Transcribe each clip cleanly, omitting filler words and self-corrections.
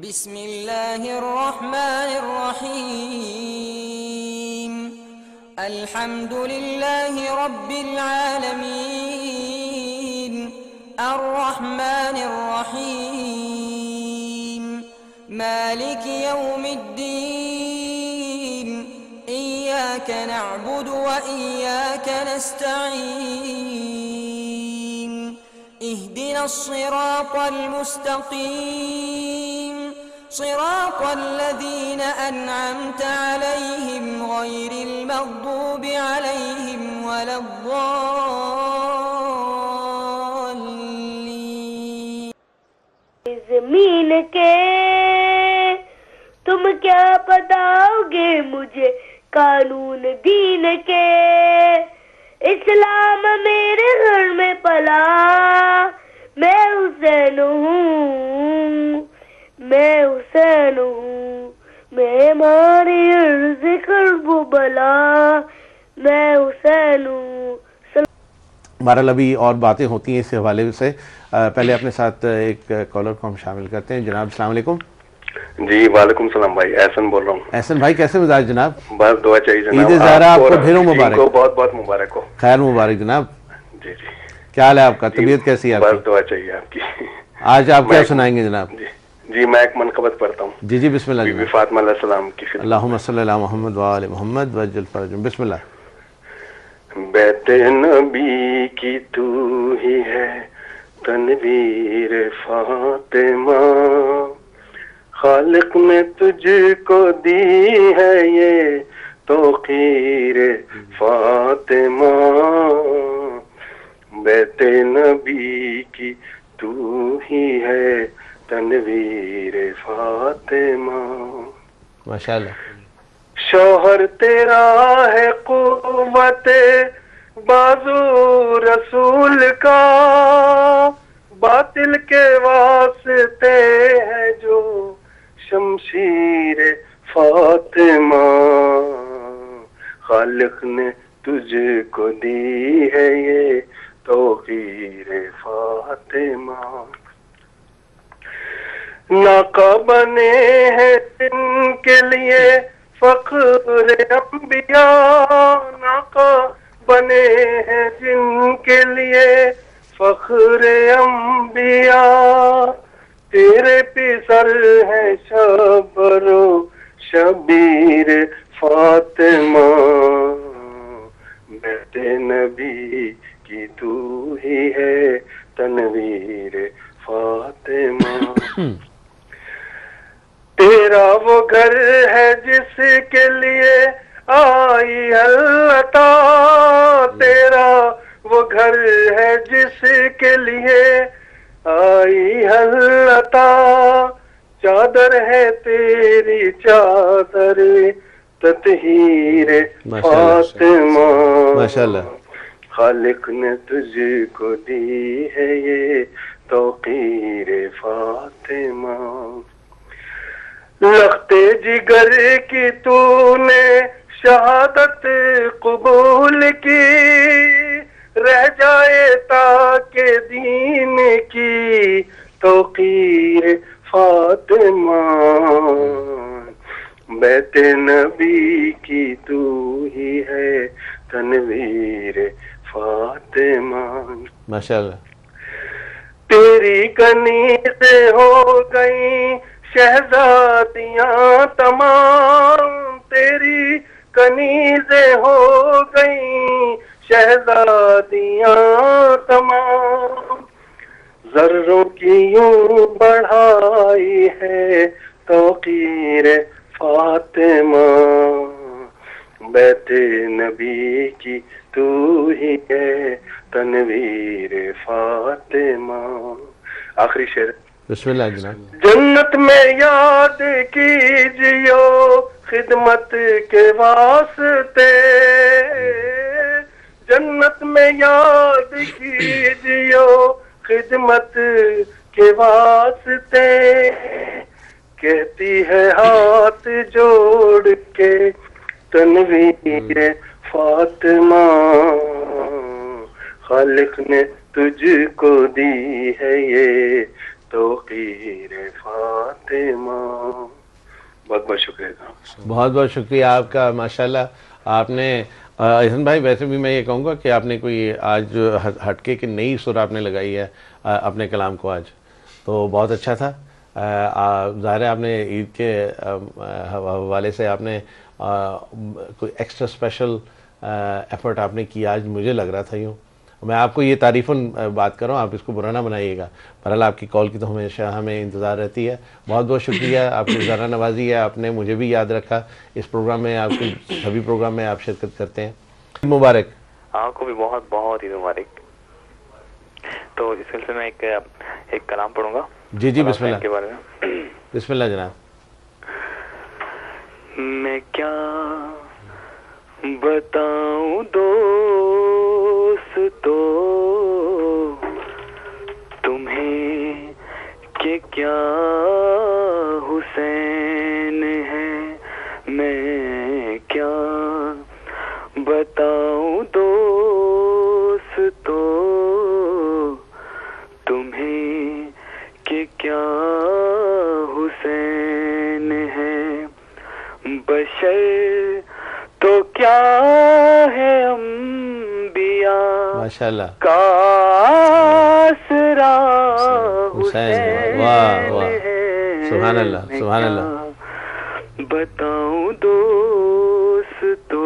بسم اللہ الرحمن الرحیم الحمد للہ رب العالمین الرحمن الرحیم مالک یوم الدین ایاک نعبد و ایاک نستعین اهدنا الصراط المستقیم صراط الذين أنعمت عليهم غير المغضوب عليهم ولا الضالين. زمین کے تم کیا بتاؤ گے مجھے قانون دین کے؟ اسلام میرے گھر میں پلا، میں حسین ہوں، میں حسین ہوں، میں ماری عرض کرب و بلا، میں حسین ہوں. بہرحال ابھی اور باتیں ہوتی ہیں اس حوالے سے. پہلے اپنے ساتھ ایک کالر کو ہم شامل کرتے ہیں. جناب السلام علیکم. جی وعلیکم السلام بھائی، احسن بول رہا ہوں. احسن بھائی کیسے مزاج جناب؟ بس دعا چاہیے جناب. عید زہرا آپ کو ڈھیروں مبارک. کو بہت بہت مبارک ہو. خیر مبارک جناب. جی جی کیا حال ہے آپ کا؟ طبیعت کیسی ہے آپ کی؟ بس دعا چاہیے آپ کی. آج آپ کیا سنائیں گے جناب؟ جی میں ایک منقبت پڑھتا ہوں. جی جی بسم اللہ. بی بی فاطمہ علیہ السلام کی خدمت. اللہم صلی علی محمد وآل محمد وجل فرجہم. بسم اللہ. بیت نبی کی تو ہی ہے تنویر فاطمہ، خالق نے تجھ کو دی ہے یہ توقیر فاطمہ. بیت نبی کی تو ہی ہے تنویر فاطمہ. ماشاءاللہ. شوہر تیرا ہے قوت بازو رسول کا، باطل کے واسطے ہے جو شمشیر فاطمہ. خالق نے تجھ کو دی ہے یہ توقیر فاطمہ. ناقہ بنے ہیں جن کے لیے فخر انبیاء، ناقہ بنے ہیں جن کے لیے فخر انبیاء. تیرے پسر ہے شبر و شبیر فاطمہ. بیت نبی کی تو ہی ہے تنویر فاطمہ. تیرا وہ گھر ہے جس کے لیے آئی اللہ، تیرا وہ گھر ہے جس کے لیے آئی اللہ. چادر ہے تیری چادر تطہیر فاطمہ. ماشاءاللہ. خالق نے تجھ کو دی ہے یہ توقیر فاطمہ. لخت جگر کی تو نے شہادت قبول کی، رہ جائے تاکہ دین کی توقیر فاطمہ. بیت نبی کی تو ہی ہے تنویر فاطمہ. ماشاءاللہ. تیری کنی سے ہو گئی شہزادیاں تمام، تیری کنیزیں ہو گئیں شہزادیاں تمام. ذروں کی یوں بڑھائی ہے توقیر فاطمہ. بیت نبی کی تو ہی ہے تنویر فاطمہ. آخری شعر. بسم اللہ جناب. جنت میں یاد کیجیو خدمت کے واسطے، جنت میں یاد کیجیو خدمت کے واسطے. کہتی ہے ہاتھ جوڑ کے تنویر فاطمہ، خالق نے تجھ کو دی ہے یہ توقیر فاطمہ. بہت بہت شکریہ. بہت بہت شکریہ آپ کا. ماشاءاللہ آپ نے احسن بھائی ویسے بھی میں یہ کہوں گا کہ آپ نے کوئی آج ہٹکے کی نئی سر آپ نے لگائی ہے اپنے کلام کو آج, تو بہت اچھا تھا. ظاہر ہے آپ نے عید کے حوالے سے آپ نے کوئی ایکسٹرا اسپیشل ایفرٹ آپ نے کیا آج, مجھے لگ رہا تھا یوں. میں آپ کو یہ تعریفاً بات کر رہا ہوں, آپ اس کو برا نہ بنائیے گا. بہرحال آپ کی کال کی تو ہمیشہ ہمیں انتظار رہتی ہے. بہت بہت شکریہ, آپ کی ذرا نوازی ہے, آپ نے مجھے بھی یاد رکھا اس پروگرام میں. آپ کے سبھی پروگرام میں آپ شرکت کرتے ہیں. مبارک. آپ کو بھی بہت بہت عید مبارک. تو اس سلسلے میں ایک کلام پڑھوں گا. جی جی بسم اللہ کے بارے میں. بسم اللہ جناب. میں کیا بتاؤں دوستو تمہیں کہ کیا حسین ہے, میں کیا بتاؤں دوستو تمہیں کہ کیا حسین ہے. بشر تو کیا ہے انبیاء ماشاءاللہ کا آسرا حسین. واہ واہ, سبحان اللہ سبحان اللہ. بتاؤں دوستو.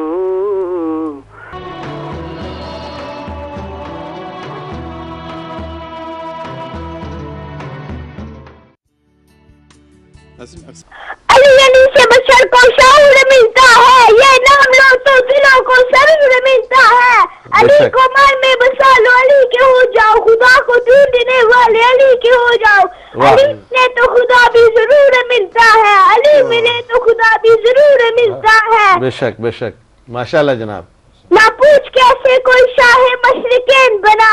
علی سے بشر کو شعور ملتا ہے, یہ نام لو تو دلوں کو سرور ملتا ہے. علی کو من میں بسا لو, علی کے ہو جاؤ, خدا کو ڈھونڈنے والے علی کے ہو جاؤ. علی ملے تو خدا بھی ضرور ملتا ہے, علی ملے تو خدا بھی ضرور ملتا ہے. بے شک بے شک. ماشاءاللہ جناب. نہ پوچھ کیسے کوئی شاہ مشرقین بنا,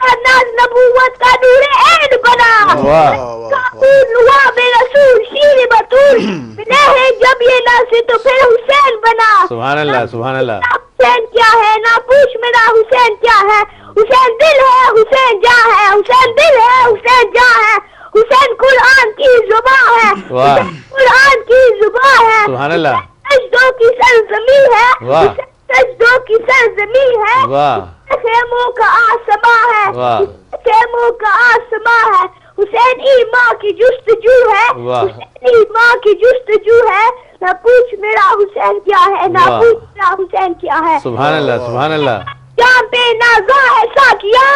کا ناز نبوت کا نور عین بنا. کابل ہوا بے رسول شیر بطول, ملے ہیں جب یہ ناصر تو پھر حسین بنا. سبحان اللہ سبحان اللہ. حسین کیا ہے نہ پوچھ میرا حسین کیا ہے, حسین دل ہے حسین جاں ہے, حسین دل ہے حسین جاں ہے. حسین قرآن کی زبان ہے, قرآن کی زبان ہے. سبحان اللہ. سجدوں کی سرزمین ہے, سجدوں کی سرزمین ہے. خیموں کا آسماں ہے, خیموں کا آسماں ہے. حسین ایمان کی جستجو ہے, حسین ایمان کی جستجو ہے. نہ پوچھ میرا حسین کیا ہے, نہ پوچھ میرا حسین کیا ہے. سبحان اللہ سبحان اللہ. جہاں پہ نازا ہے ساکیا,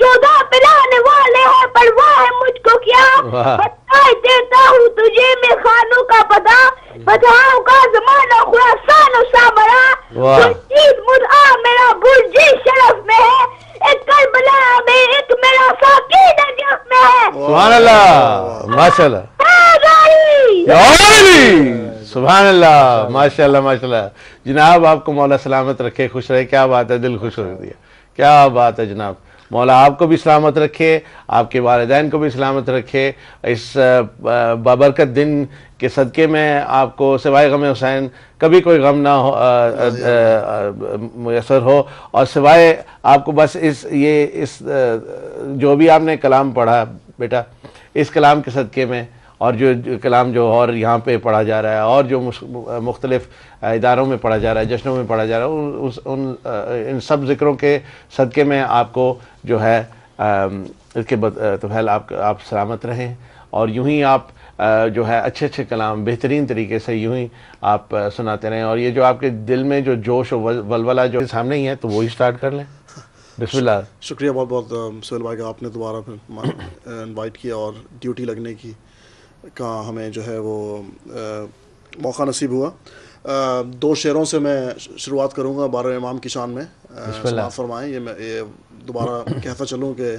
14 پلانے والے ہیں پرواہ ہے مجھ کو کیا. بتائی دیتا ہوں تجھے میں خانوں کا پتا, بدھاؤں کا زمانہ خراسان و سامرا. جیت مدعا میرا برج شرف میں ہے, ایک کربلا میں ایک میرا ساکی نجف میں ہے. سبحان اللہ ماشاءاللہ. سبحان اللہ ماشاءاللہ ماشاءاللہ. جناب آپ کو مولا سلامت رکھے, خوش رہے. کیا بات ہے, دل خوش ہو دیا. کیا بات ہے جناب. مولا آپ کو بھی سلامت رکھے, آپ کے والدین کو بھی سلامت رکھے. اس بابرکت دن کے صدقے میں آپ کو سوائے غم حسین کبھی کوئی غم نہ ہو میسر ہو, اور سوائے آپ کو بس اس جو بھی آپ نے کلام پڑھا بیٹا, اس کلام کے صدقے میں, اور جو کلام جو اور یہاں پہ پڑھا جا رہا ہے اور جو مختلف اداروں میں پڑھا جا رہا ہے, جشنوں میں پڑھا جا رہا ہے, ان سب ذکروں کے صدقے میں آپ کو جو ہے اس کے توفیل آپ سلامت رہیں, اور یوں ہی آپ جو ہے اچھے اچھے کلام بہترین طریقے سے یوں ہی آپ سناتے رہیں. اور یہ جو آپ کے دل میں جو جوش و ولولہ جو سامنے ہی ہے, تو وہی سٹارٹ کر لیں. بسم اللہ. شکریہ بہت بہت سہیل بھائی کا, آپ نے دوبارہ پھر انوائٹ کیا اور ڈیوٹی لگنے کی کا ہمیں جو ہے وہ موقع نصیب ہوا. 2 شعروں سے میں شروعات کروں گا بارہ امام کی شان میں. سماعت فرمائیں. یہ دوبارہ کہتا چلوں کہ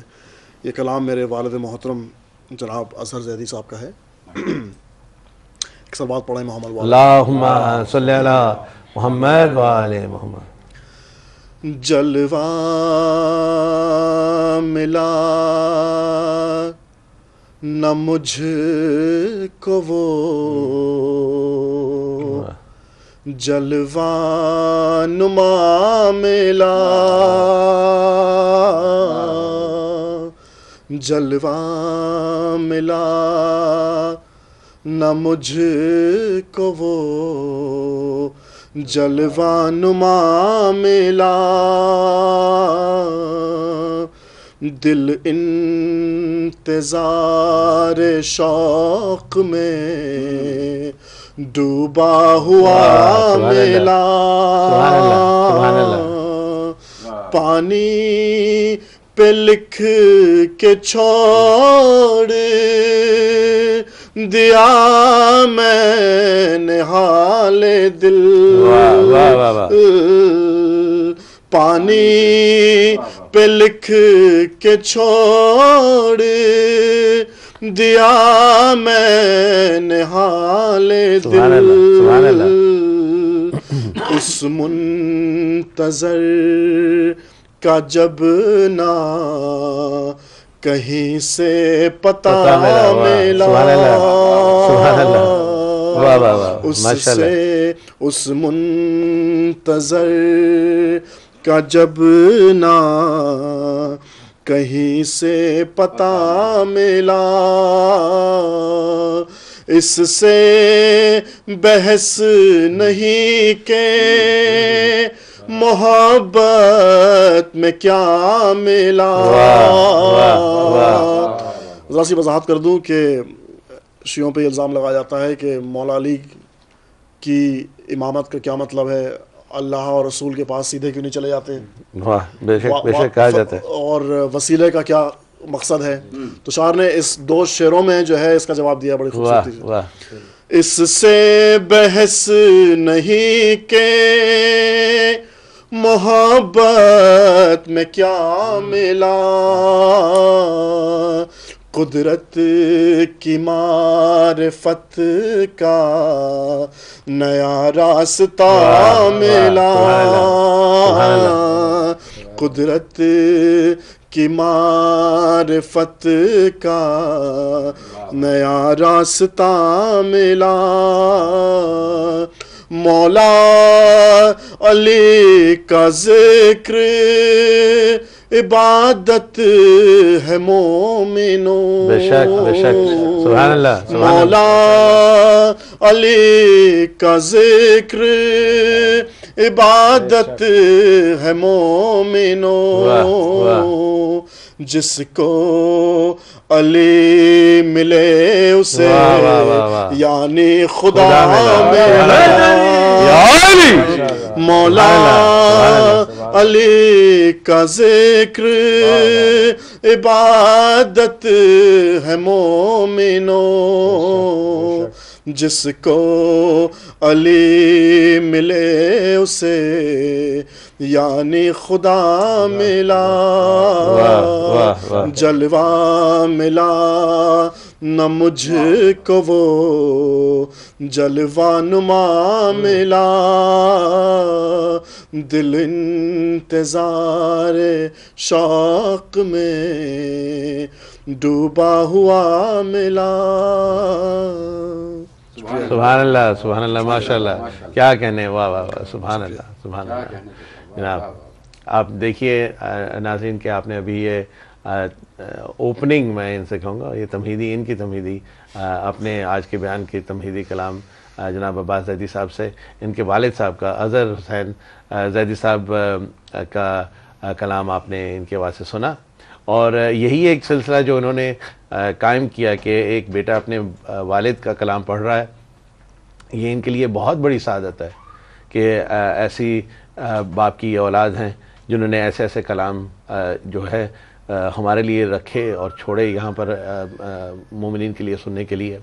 یہ کلام میرے والد محترم جناب اظہر زیدی صاحب کا ہے. ایک سلوات پڑھیں محمد اللہم صلی علی محمد وآل محمد. جلوہ ملا نہ مجھ کو وہ جلوہ نما ملا, جلوہ ملا نہ مجھ کو وہ جلوہ نما ملا، دل انتظار شوق میں ڈوبا ہوا ملا، پانی پہ لکھ کے چھوڑ دیا میں نے حال دل، پانی پہ لکھ کے چھوڑ دیا میں نے حال دل، اس منتظر کا جب نہ کہیں سے پتہ ملا، اس سے اس منتظر کا جب نہ کہیں سے پتہ ملا، اس سے بحث نہیں کہ محبت میں کیا ملا۔ ذرا سی وضاحت کر دوں کہ شیعوں پہ الزام لگایا جاتا ہے کہ مولا علی کی امامت کا کیا مطلب ہے، اللہ اور رسول کے پاس سیدھے کیوں نہیں چلے جاتے، بے شک کہا جاتا ہے، اور وسیلے کا کیا مقصد ہے۔ تو شاعر نے اس 2 شعروں میں جو ہے اس کا جواب دیا بڑی خوبصورتی سے۔ اس سے بحث نہیں کہ محبت میں کیا ملا، قدرت کی معرفت کا نیا راستہ ملا، قدرت کی معرفت کا نیا راستہ ملا، مولا علی کا ذکر عبادت ہے مومنوں، بے شک سبحان اللہ، مولا علی کا ذکر عبادت ہے مومنوں، جس کو علی ملے اسے یعنی خدا ملا، مولا علی کا ذکر عبادت ہے مومنوں، جس کو علی ملے اسے یعنی خدا ملا، جلوہ ملا نہ مجھ کو وہ جلوہ نما ملا، دل انتظار شوق میں ڈوبا ہوا ملا۔ سبحان اللہ ماشاء اللہ، کیا کہنے، واہ واہ واہ، سبحان اللہ سبحان اللہ۔ جناب آپ دیکھیے ناظرین کہ آپ نے ابھی یہ اوپننگ میں ان سے کہوں گا، یہ تمہیدی، ان کی تمہیدی اپنے آج کے بیان کی تمہیدی کلام جناب عباس زیدی صاحب سے، ان کے والد صاحب کا اظہر حسین زیدی صاحب کا کلام آپ نے ان کے آواز سے سنا، اور یہی ایک سلسلہ جو انہوں نے قائم کیا کہ ایک بیٹا اپنے والد کا کلام پڑھ رہا ہے، یہ ان کے لیے بہت بڑی سعادت ہے کہ ایسی باپ کی اولاد ہیں جنہوں نے ایسے ایسے کلام جو ہے ہمارے لیے رکھے اور چھوڑے یہاں پر مومنین کے لیے سننے کے لیے،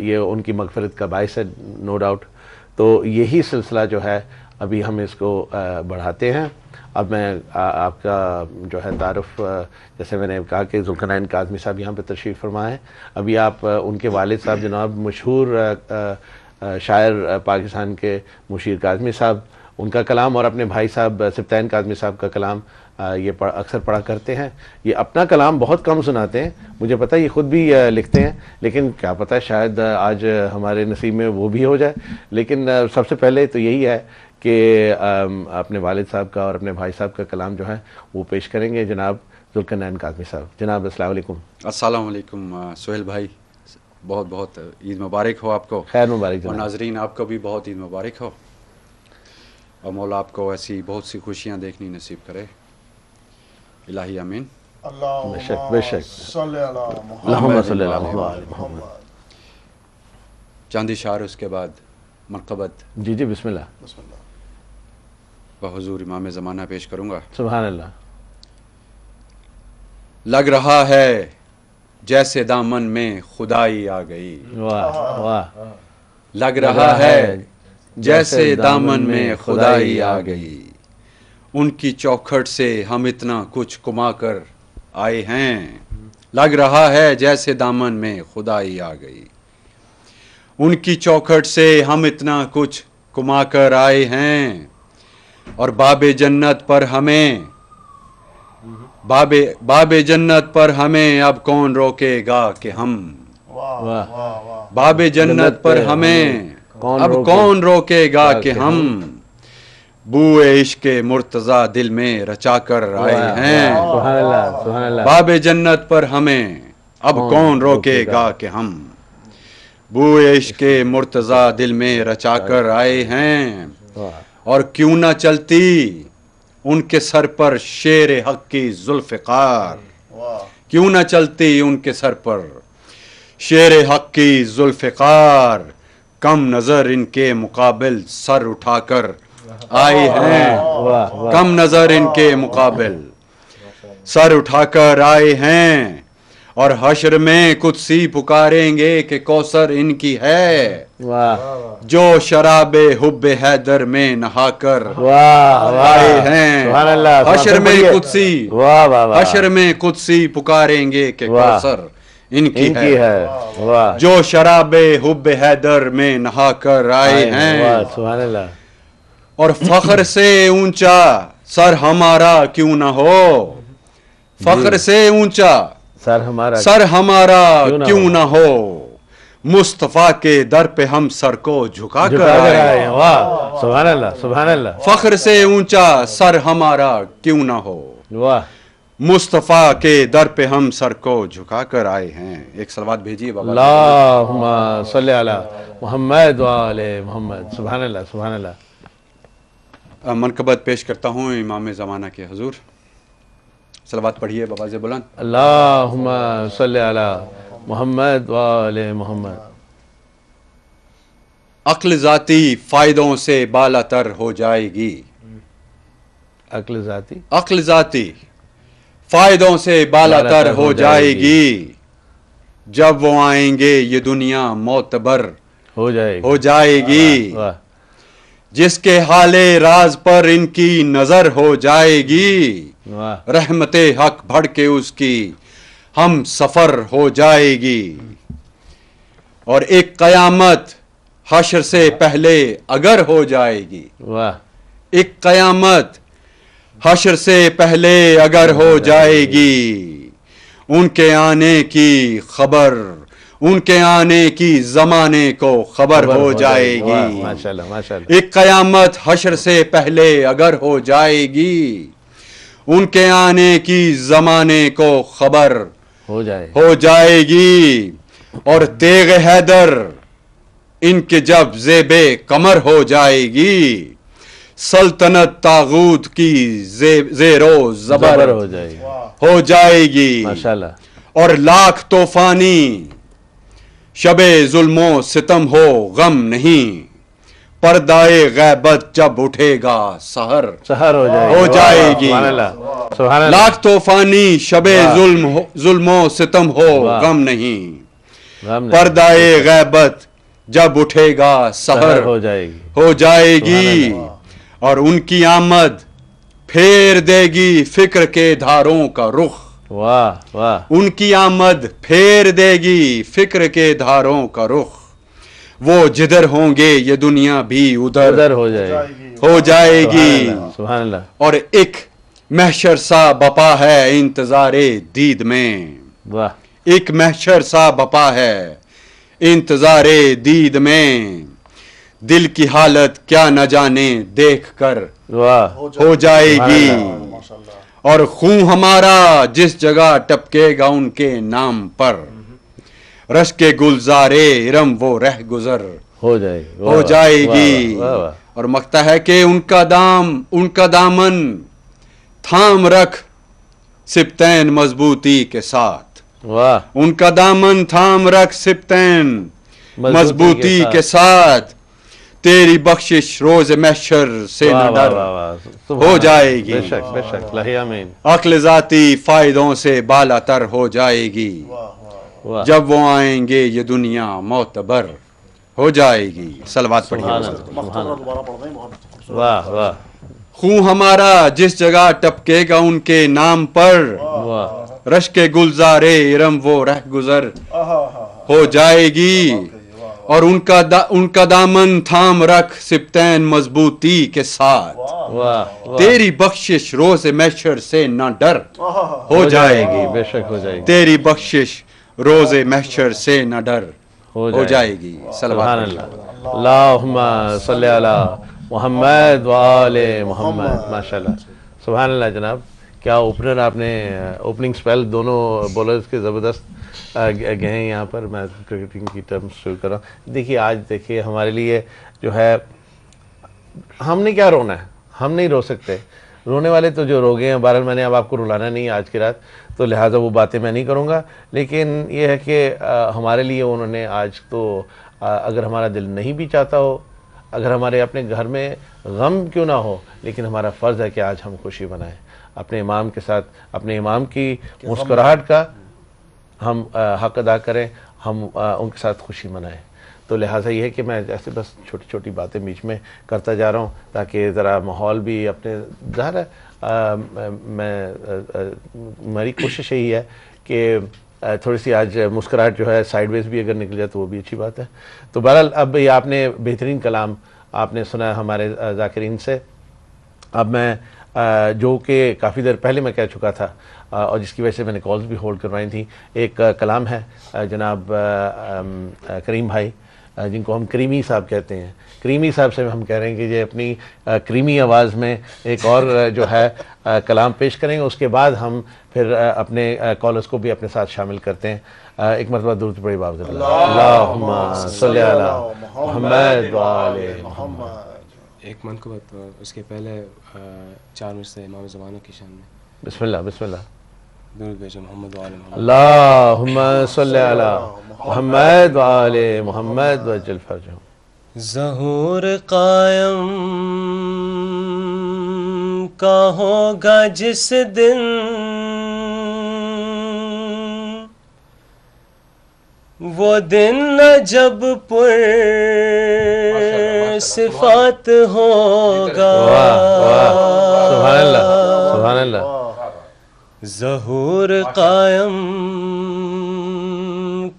یہ ان کی مغفرت کا باعث ہے نو ڈاؤٹ۔ تو یہی سلسلہ جو ہے ابھی ہم اس کو بڑھاتے ہیں۔ اب میں آپ کا جو ہے تعارف، جیسے میں نے کہا کہ ذوالقرنین کاظمی صاحب یہاں پہ تشریف فرما ہے، ابھی آپ ان کے والد صاحب جناب مشہور شاعر پاکستان کے مشیر کاظمی صاحب، ان کا کلام، اور اپنے بھائی صاحب سبطین کاظمی صاحب کا کلام یہ اکثر پڑھا کرتے ہیں۔ یہ اپنا کلام بہت کم سناتے ہیں، مجھے پتہ ہے یہ خود بھی لکھتے ہیں، لیکن کیا پتہ شاید آج ہمارے نصیب میں وہ بھی ہو جائے۔ لیکن سب سے پہلے تو یہی ہے کہ اپنے والد صاحب کا اور اپنے بھائی صاحب کا کلام جو ہے وہ پیش کریں گے جناب ذوالقرنین کاظمی صاحب. جناب السلام علیکم. السلام علیکم سہیل بھائی، بہت بہت عید مبارک ہو آپ کو. خیر مبارک اور جناب. ناظرین آپ کو بھی بہت عید مبارک ہو، اور مولا آپ کو ایسی بہت سی خوشیاں دیکھنی نصیب کرے. الہی آمین. بے شک بے شک. صلی علی اللہم صلی اللہ علیہ محمد. چاندی شعر اس کے بعد منقبت جی جی بسم اللہ. بسم اللہ. بحضور امام زمانہ پیش کروں گا. سبحان اللہ. لگ رہا ہے جیسے دامن میں خدائی آ گئی. واہ واہ. لگ رہا ہے جیسے دامن میں خدائی آ گئی. ان کی چوکھٹ سے ہم اتنا کچھ کما کر آئے ہیں. لگ رہا ہے جیسے دامن میں خدائی آ گئی. ان کی چوکھٹ سے ہم اتنا کچھ کما کر آئے ہیں، اور باب جنت پر ہمیں باب جنت پر ہمیں اب کون روکے گا کہ ہم. واہ. باب جنت پر ہمیں اب کون روکے گا کہ ہم. بوئے عشق مرتضیٰ دل میں رچا کر آئے ہیں. سبحان اللہ سبحان اللہ. باب جنت پر ہمیں اب کون روکے گا کہ ہم. بوئے عشق مرتضیٰ دل میں رچا کر آئے ہیں، اور کیوں نہ چلتی ان کے سر پر شیر حق کی ذوالفقار. کیوں نہ چلتی ان کے سر پر شیر حق کی ذوالفقار. کم نظر ان کے مقابل سر اٹھا کر آئے ہیں. کم نظر ان کے مقابل سر اٹھا کر آئے ہیں، اور حشر میں قدسی پکاریں گے کہ کوثر ان کی ہے. جو شراب حب حیدر میں نہا کر آئے ہیں. حشر میں قدسی حشر میں قدسی پکاریں گے کہ کوثر ان کی ہے. جو شراب حب حیدر میں نہا کر آئے ہیں. سبحان اللہ. اور فخر سے اونچا سر ہمارا کیوں نہ ہو. فخر سے اونچا سر ہمارا کیوں نہ ہو. مصطفیٰ کے در پہ ہم سر کو جھکا کر آئے ہیں. واہ سبحان اللہ سبحان اللہ. فخر سے اونچا سر ہمارا کیوں نہ ہو. واہ. مصطفیٰ کے در پہ ہم سر کو جھکا کر آئے ہیں. ایک صلوات بھیجیے بابا. اللہم صلی علی محمد وآل محمد. سبحان اللہ سبحان اللہ. منقبت پیش کرتا ہوں امام زمانہ کے حضور. صلوات پڑھیے بابا سے بلند. اللہم صلی علی محمد وآل محمد. عقل ذاتی فائدوں سے بالا تر ہو جائے گی. عقل ذاتی عقل ذاتی فائدوں سے بالا تر ہو جائے گی. جب وہ آئیں گے یہ دنیا معتبر ہو جائے گی. جس کے حال راز پر ان کی نظر ہو جائے گی. رحمت حق بڑھ کے اس کی ہم سفر ہو جائے گی. اور ایک قیامت حشر سے پہلے اگر ہو جائے گی. ایک قیامت حشر سے پہلے اگر ہو جائے گی. ان کے آنے کی خبر ان کے آنے کی زمانے کو خبر ہو جائے گی. ایک قیامت حشر سے پہلے اگر ہو جائے گی. ان کے آنے کی زمانے کو خبر ہو جائے گی. اور تیغ حیدر ان کے جب زیب کمر ہو جائے گی. سلطنت طاغوت کی زیر و زبر ہو جائے گی. اور لاکھ طوفانی شب ظلم و ستم ہو غم نہیں. پردائے غیبت جب اٹھے گا سحر ہو جائے گی. لاکھ طوفانی شب ظلم و ستم ہو غم نہیں. پردائے غیبت جب اٹھے گا سحر ہو جائے گی. اور ان کی آمد پھیر دے گی فکر کے دھاروں کا رخ. ان کی آمد پھیر دے گی فکر کے دھاروں کا رخ. وہ جدھر ہوں گے یہ دنیا بھی ادھر ہو جائے گی. اور ایک محشر سا بپا ہے انتظار دید میں. ایک محشر سا بپا ہے انتظار دید میں. دل کی حالت کیا نہ جانے دیکھ کر ہو جائے گی. اور خون ہمارا جس جگہ ٹپکے گا ان کے نام پر، رشک گلزار ارم وہ رہ گزر ہو جائے گی۔ اور مکتا ہے کہ ان کا دامن تھام رکھ سبتین مضبوطی کے ساتھ، ان کا دامن تھام رکھ سبتین مضبوطی کے ساتھ، تیری بخشش روز محشر سے نہ ڈر ہو جائے گی، عقل ذاتی فائدوں سے بالا تر ہو جائے گی، جب وہ آئیں گے یہ دنیا معتبر ہو جائے گی۔ صلوات پڑھیے۔ واہ واہ، خون ہمارا جس جگہ ٹپکے گا ان کے نام پر، رشک گلزار ارم وہ رہ گزر ہو جائے گی، اور ان کا دامن تھام رکھ سبتین مضبوطی کے ساتھ، تیری بخشش روز محشر سے نہ ڈر ہو جائے گی، بے شک ہو جائے گی، تیری بخشش روز محشر سے نہ ڈر ہو جائے گی۔ سبحان اللہ، اللہم صلی علی محمد وآل محمد۔ ماشاءاللہ، سبحان اللہ جناب، کیا اوپنر آپ نے، اوپننگ سپیل دونوں بولرز کے زبردست گئے ہیں یہاں پر۔ میں کرکٹنگ کی ٹرمز شروع کر رہا ہوں۔ دیکھیے آج دیکھیے ہمارے لیے جو ہے، ہم نے کیا رونا ہے، ہم نہیں رو سکتے، رونے والے تو جو رو گئے ہیں۔ بہرحال میں نے اب آپ کو رلانا نہیں آج کی رات، تو لہٰذا وہ باتیں میں نہیں کروں گا، لیکن یہ ہے کہ ہمارے لیے انہوں نے آج تو، اگر ہمارا دل نہیں بھی چاہتا ہو، اگر ہمارے اپنے گھر میں غم کیوں نہ ہو، لیکن ہمارا فرض ہے کہ آج ہم خوشی منائیں اپنے امام کے ساتھ، اپنے امام کی مسکراہٹ کا ہم حق ادا کریں، ہم ان کے ساتھ خوشی منائیں۔ تو لہٰذا یہ ہے کہ میں ایسے بس چھوٹی چھوٹی باتیں بیچ میں کرتا جا رہا ہوں تاکہ ذرا ماحول بھی اپنے، ظاہر ہے میری کوشش یہی ہے کہ تھوڑی سی آج مسکراہٹ جو ہے سائیڈ ویز بھی اگر نکل جائے تو وہ بھی اچھی بات ہے۔ تو بہرحال اب یہ آپ نے بہترین کلام آپ نے سنا ہمارے ذاکرین سے۔ اب میں جو کہ کافی دیر پہلے میں کہہ چکا تھا اور جس کی وجہ سے میں نے کالز بھی ہولڈ کروائی تھیں، ایک کلام ہے جناب کریم بھائی، جن کو ہم کریمی صاحب کہتے ہیں، کریمی صاحب سے ہم کہہ رہے ہیں کہ یہ اپنی کریمی آواز میں ایک اور جو ہے کلام پیش کریں گے، اس کے بعد ہم پھر اپنے کالرز کو بھی اپنے ساتھ شامل کرتے ہیں۔ ایک مرتبہ درود پڑھی باب اللہ، اللہم صلی علی محمد وآل محمد۔ ایک منقبت اس کے پہلے 4 منٹ سے امام زمانوں کی شان میں۔ بسم اللہ بسم اللہ۔ درود بھیجو محمد وآل محمد۔ اللہم صلی علی محمد وآل محمد وجل فرجہم۔ ظہور قائم کا ہوگا جس دن، وہ دن جب پر صفات ہوگا۔ سبحان اللہ سبحان اللہ۔ ظہور قائم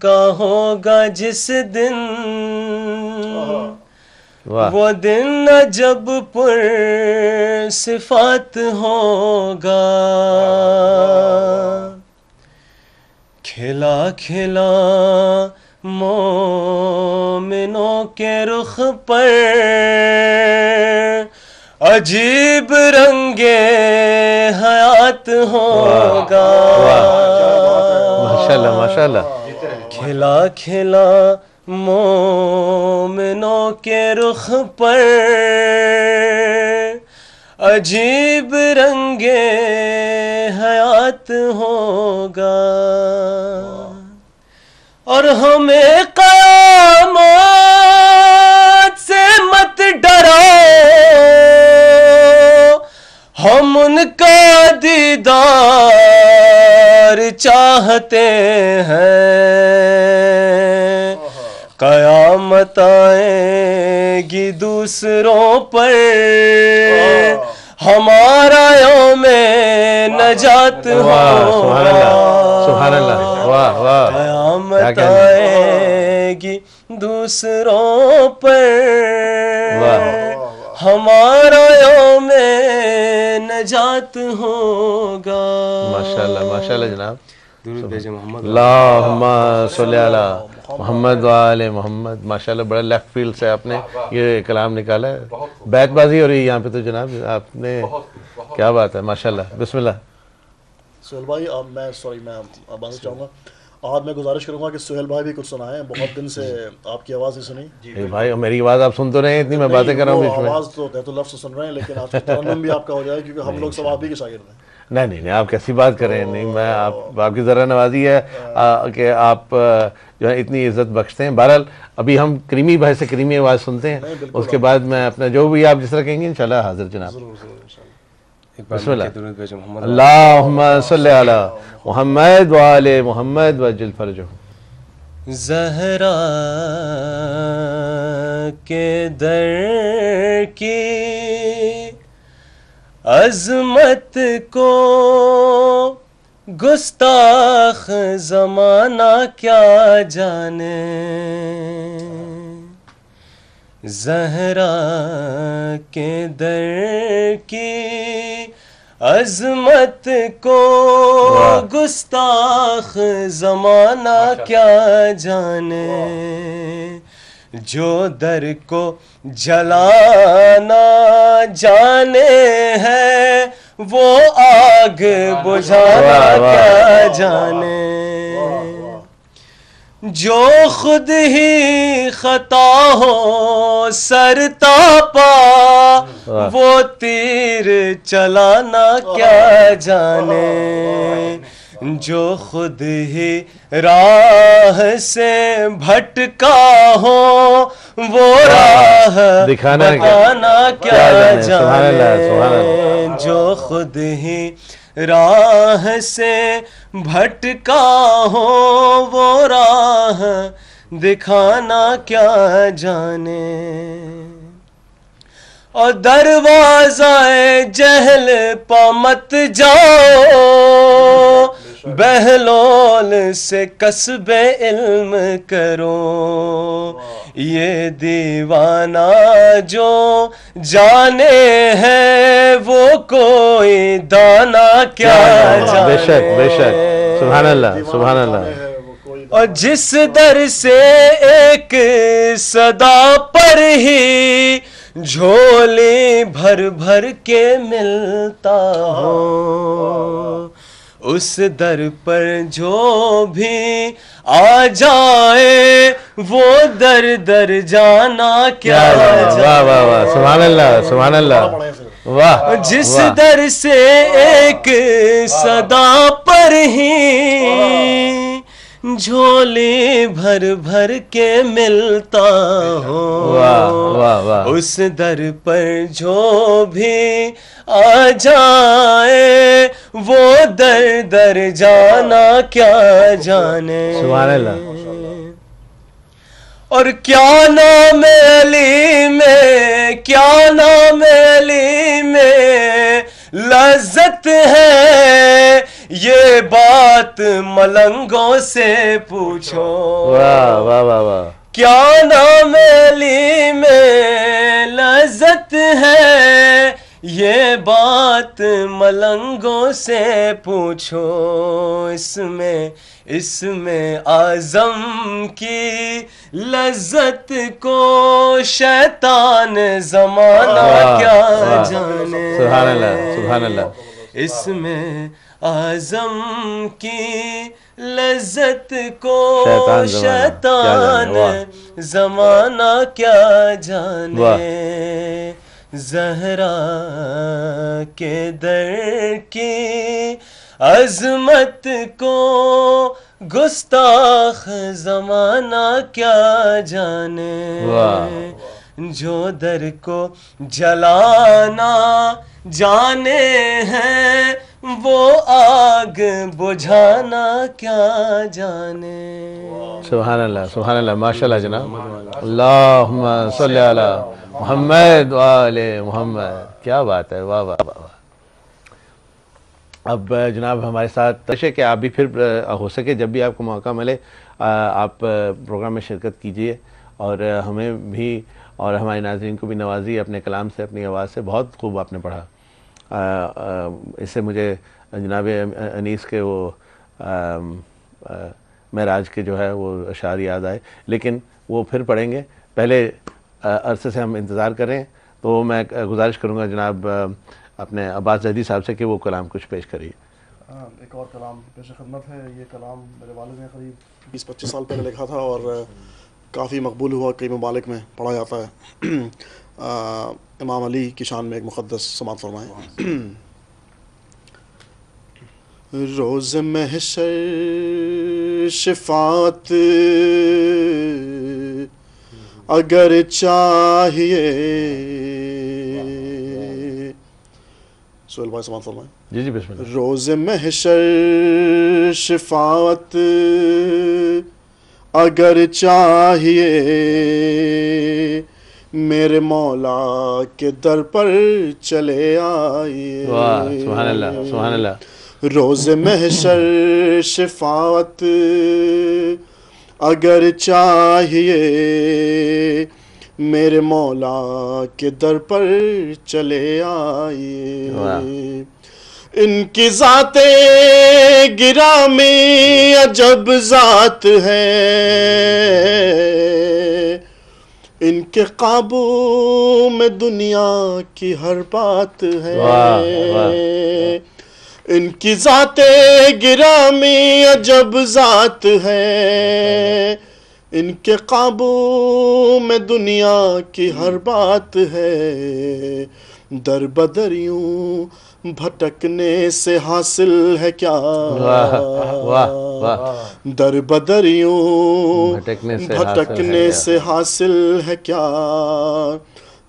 کا ہوگا جس دن، وہ دن جب پر صفات ہوگا۔ کھلا کھلا مومنوں کے رخ پر عجیب رنگ حیات ہوگا۔ ماشاءاللہ ماشاءاللہ۔ کھلا کھلا مومنوں کے رخ پر عجیب رنگ حیات ہوگا، اور ہمیں قیامت سے مت ڈراؤ، ہم ان کا دیدار چاہتے ہیں۔ قیامت آئے گی دوسروں پر، ہمارا یوم نجات ہوگا۔ سبحان اللہ، واہ واہ۔ قیامت آئے گی دوسروں پر، ہمارا یوم نجات ہوگا۔ ماشاءاللہ ماشاءاللہ جناب۔ درود بھیجو محمد۔ اللہم صلی علی محمد وآل محمد۔ ماشاءاللہ بڑا لیفٹ فیلڈ سے آپ نے یہ کلام نکالا ہے، بیت بازی ہو رہی ہے یہاں پہ تو جناب، آپ نے کیا بات ہے، ماشاءاللہ۔ بسم اللہ۔ سہیل بھائی میں بات چاہوں گا آج میں گزارش کروں گا کہ سہیل بھائی بھی کچھ سنائیں, بہت دن سے آپ کی آواز نہیں سنی. بھائی میری آواز آپ سن تو رہے ہیں, اتنی میں باتیں کر رہا ہوں بیچ میں. آواز تو کہتے لفظ سن رہے ہیں لیکن آج ترنم بھی آپ کا ہو جائے کیونکہ ہم لوگ سب آپ ہی کے شاگرد ہیں. نہیں آپ کیسی بات کر رہے ہیں, نہیں میں آپ کی ذرا نوازی ہے کہ آپ جو ہے اتنی عزت بخشتے ہیں. بہرحال ابھی ہم کریمی بھائی سے کریمی آواز سنتے ہیں, اس کے بعد میں اپنا جو بھی آپ جس طرح کہیں گے انشاءاللہ حاضر جناب. بسم اللہ. اللہم صلی علی محمد وآل محمد وجل فرجہم. زہرا کے در کی عظمت کو گستاخ زمانہ کیا جانے, زہرا کے در کی عظمت کو گستاخ زمانہ کیا جانے, جو در کو جلانا جانے ہے وہ آگ بجھانا کیا جانے, جو خود ہی خطا ہو سر تاپا وہ تیر چلانا کیا جانے, جو خود ہی راہ سے بھٹکا ہو وہ راہ بتانا کیا جانے, جو خود ہی راہ سے بھٹکا ہو وہ راہ دکھانا کیا جانے. اور دروازہ جہل پا مت جاؤ, بہلول سے کسب علم کرو, یہ دیوانہ جو جانے ہے وہ کوئی دانا کیا جانے. بے شک بے شک, سبحان اللہ سبحان اللہ. اور جس در سے ایک صدا پر ہی جھولی بھر بھر کے ملتا ہو, اس در پر جو بھی آ جائے وہ در در جانا کیا جانے. واہ واہ واہ, سبحان اللہ سبحان اللہ. واہ, جس در سے ایک صدا پر ہی جھولی بھر بھر کے ملتا ہو, اس در پر جو بھی آ جائے وہ در در جانا کیا جانے. سبحان اللہ. اور کیا نام علی میں, کیا نام علی میں لذت ہے, یہ بات ملنگوں سے پوچھو. واہ واہ واہ واہ. کیا نام علی میں لذت ہے, یہ بات ملنگوں سے پوچھو. اس میں اعظم کی لذت کو شیطان زمانہ کیا جانے. سبحان اللہ سبحان اللہ. اس میں اعظم کی لذت کو شیطان زمانہ کیا جانے. زہرا کے در کی عظمت کو گستاخ زمانہ کیا جانے, جو در کو جلانا جانے ہیں وہ آگ بجھانا کیا جانے. سبحان اللہ سبحان اللہ, ماشاءاللہ جناب. اللہم صلی علی محمد وآل محمد. کیا بات ہے, واہ واہ واہ. اب جناب ہمارے ساتھ ہے کہ آپ بھی پھر ہو سکے جب بھی آپ کو موقع ملے آپ پروگرام میں شرکت کیجئے, اور ہمیں بھی اور ہمارے ناظرین کو بھی نوازی اپنے کلام سے, اپنی آواز سے. بہت خوب آپ نے پڑھا. اس سے مجھے جناب انیس کے وہ معراج کے جو ہے وہ اشعار یاد آئے, لیکن وہ پھر پڑھیں گے. پہلے عرصے سے ہم انتظار کریں, تو میں گزارش کروں گا جناب اپنے عباس زیدی صاحب سے کہ وہ کلام کچھ پیش کریے. ایک اور کلام پیش خدمت ہے. یہ کلام میرے والد نے قریب 20-25 سال پہلے لکھا تھا اور کافی مقبول ہوا, کئی ممالک میں پڑھا جاتا ہے. امام علی کی شان میں ایک مقدس سماعت فرمائیں. روز محشر شفاعت اگر چاہیے, سہیل بھائی سماعت فرمائیں. جی بسم اللہ. روز محشر شفاعت اگر چاہیے, میرے مولا کے در پر چلے آئیے. سبحان اللہ سبحان اللہ. روز محشر شفاعت اگر چاہیے, میرے مولا کے در پر چلے آئیے. ان کی ذات گرامی عجب ذات ہے, ان کے قابو میں دنیا کی ہر بات ہے. ان کی ذات گرامی عجب ذات ہے, ان کے قابو میں دنیا کی ہر بات ہے. در بدر یوں بھٹکنے سے حاصل ہے کیا, در بدر یوں بھٹکنے سے حاصل ہے کیا,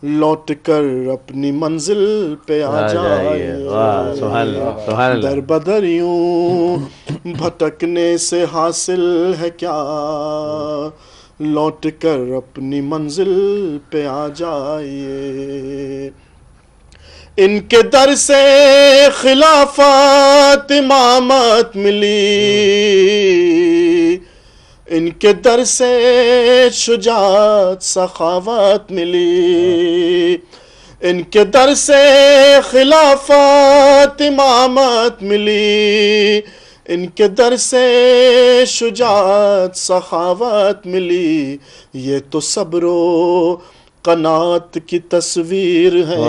لوٹ کر اپنی منزل پہ آ جائے. در بدر یوں بھٹکنے سے حاصل ہے کیا, لوٹ کر اپنی منزل پہ آ جائیے. ان کے در سے خلافت امامت ملی, ان کے در سے شجاعت سخاوت ملی, ان کے در سے خلافت امامت ملی, ان کے در سے شجاعت سخاوت ملی. یہ تو صبر و قناعت کی تصویر ہے,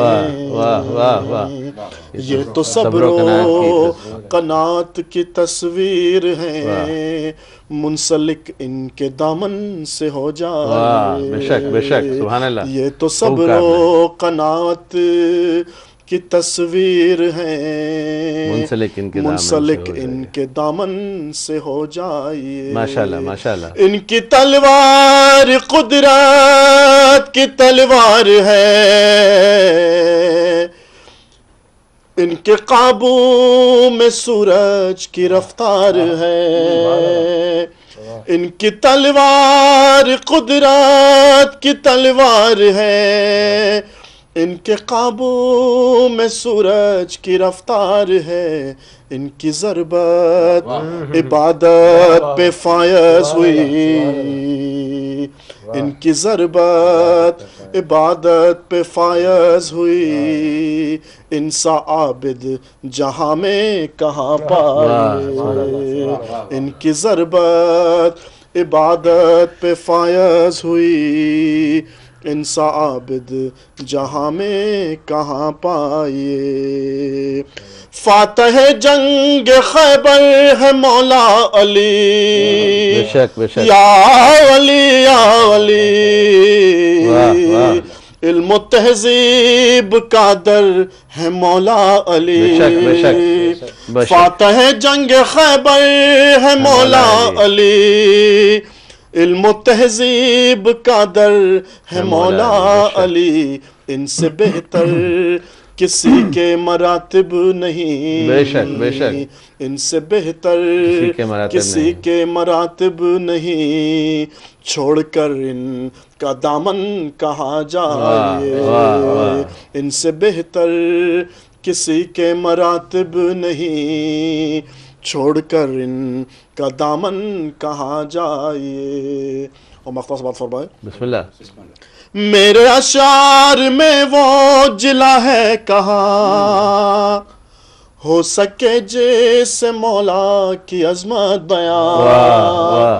یہ تو صبر و قناعت کی تصویر ہے, منسلک ان کے دامن سے ہو جائے. بے شک بے شک سبحان اللہ. یہ تو صبر و قناعت کی تصویر ہے, منسلک ان کے دامن سے ہو جائیے. ماشاءاللہ ماشاءاللہ. ان کی تلوار قدرت کی تلوار ہے, ان کے قابو میں سورج کی رفتار ہے. ان کی تلوار قدرت کی تلوار ہے, ان کے قابو میں سورج کی رفتار ہے. ان کی ضربت عبادت پہ فائز ہوئی, ان کی ضربت عبادت پہ فائز ہوئی. ان سا عابد جہاں میں کہاں پائے, ان کی ضربت عبادت پہ فائز ہوئی. ان سا عابد جہاں میں کہاں پائیے. فاتح جنگ خیبر ہے مولا علی, بے شک بے شک. یا علی یا علی, علم و تہذیب کا در ہے مولا علی. بے شک. فاتح جنگ خیبر ہے مولا علی, علم و تہذیب کا در ہے مولا علی. ان سے بہتر کسی کے مراتب نہیں, بے شک بے شک. ان سے بہتر کسی کے مراتب نہیں. چھوڑ کر ان کا دامن کہاں جائے, ان سے بہتر کسی کے مراتب نہیں. چھوڑ کر ان کا دامن کہاں جائیے. اور مختص بات فرمائے. بسم اللہ. میرے اشعار میں وہ جلا ہے کہاں, ہو سکے جیسے مولا کی عظمت بیان.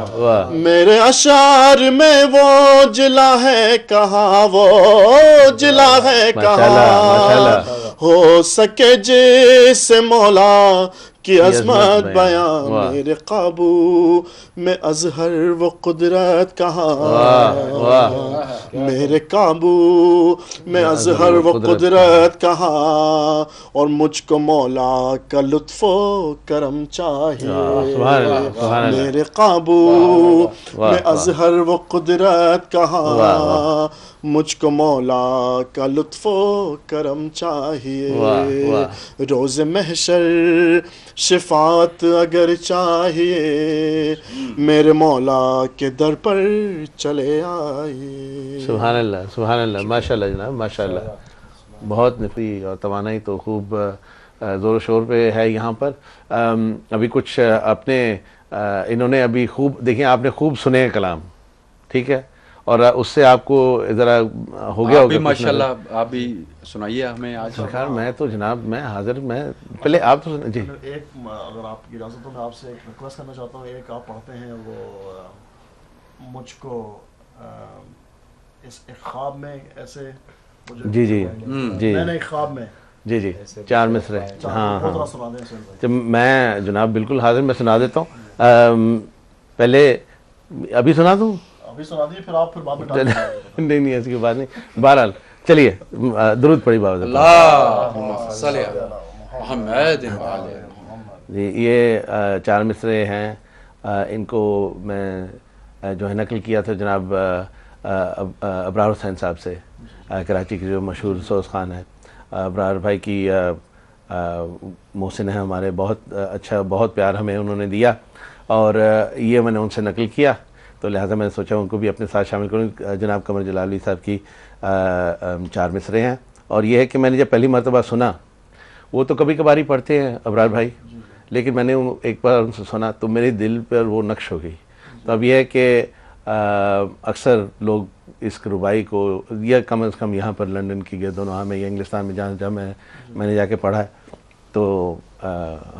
میرے اشعار میں وہ جلا ہے کہاں, وہ جلا ہے کہاں, ہو سکے جیسے مولا کی عظمت بیان میرے قابو میں اظہر وہ قدرت کہاں میرے قابو میں اظہر وہ قدرت کہاں اور مجھ کو مولا کا لطف و کرم چاہیے میرے قابو میں اظہر وہ قدرت کہاں مجھ کو مولا کا لطف و کرم چاہیے روز محشر شفاعت اگر چاہیے میرے مولا کے در پر چلے آئیے. سبحان اللہ ماشاء اللہ جناب ماشاء اللہ. بہت نفری اور توانائی تو خوب زور و شور پہ ہے یہاں پر. ابھی کچھ اپنے انہوں نے ابھی خوب دیکھیں آپ نے خوب سنے کلام ٹھیک ہے اور اس سے آپ کو ذرا ہو گیا ہوگا ماشاءاللہ. آپ بھی سنائیے ہمیں آج. سرکار میں تو جناب میں حاضر میں پہلے آپ تو جی ایک اگر آپ کی اجازت ہو میں آپ سے ایک ریکویسٹ کرنا چاہتا ہوں. ایک آپ پڑھتے ہیں وہ مجھ کو اس ایک خواب میں ایسے جی جی جی میں نے ایک خواب میں جی جی 4 مصرے ہاں جب میں جناب بالکل حاضر میں سنا دیتا ہوں. پہلے ابھی سنا دوں سنا دیے پھر آپ پھر بعد میں نہیں اس کی بات نہیں. بہرحال چلیے درود پڑھی بابا اللہم صلی علی محمد. جی یہ 4 مصرے ہیں. ان کو میں جو ہے نقل کیا تھا جناب ابرار حسین صاحب سے کراچی کی جو مشہور سوز خان ہے. ابرار بھائی کی محسن ہے ہمارے بہت اچھا بہت پیار ہمیں انہوں نے دیا اور یہ میں نے ان سے نقل کیا تو لہٰذا میں نے سوچا ان کو بھی اپنے ساتھ شامل کروں. جناب قمر جلالی صاحب کی 4 مصرے ہیں اور یہ ہے کہ میں نے جب پہلی مرتبہ سنا وہ تو کبھی کبھار ہی پڑھتے ہیں ابرار بھائی لیکن میں نے ایک بار ان سے سنا تو میرے دل پر وہ نقش ہو گئی. تو اب یہ ہے کہ اکثر لوگ اس ربائی کو یا کم از کم یہاں پر لنڈن کی گرد و نواح میں یا انگلستان میں جہاں میں نے جا کے پڑھا ہے تو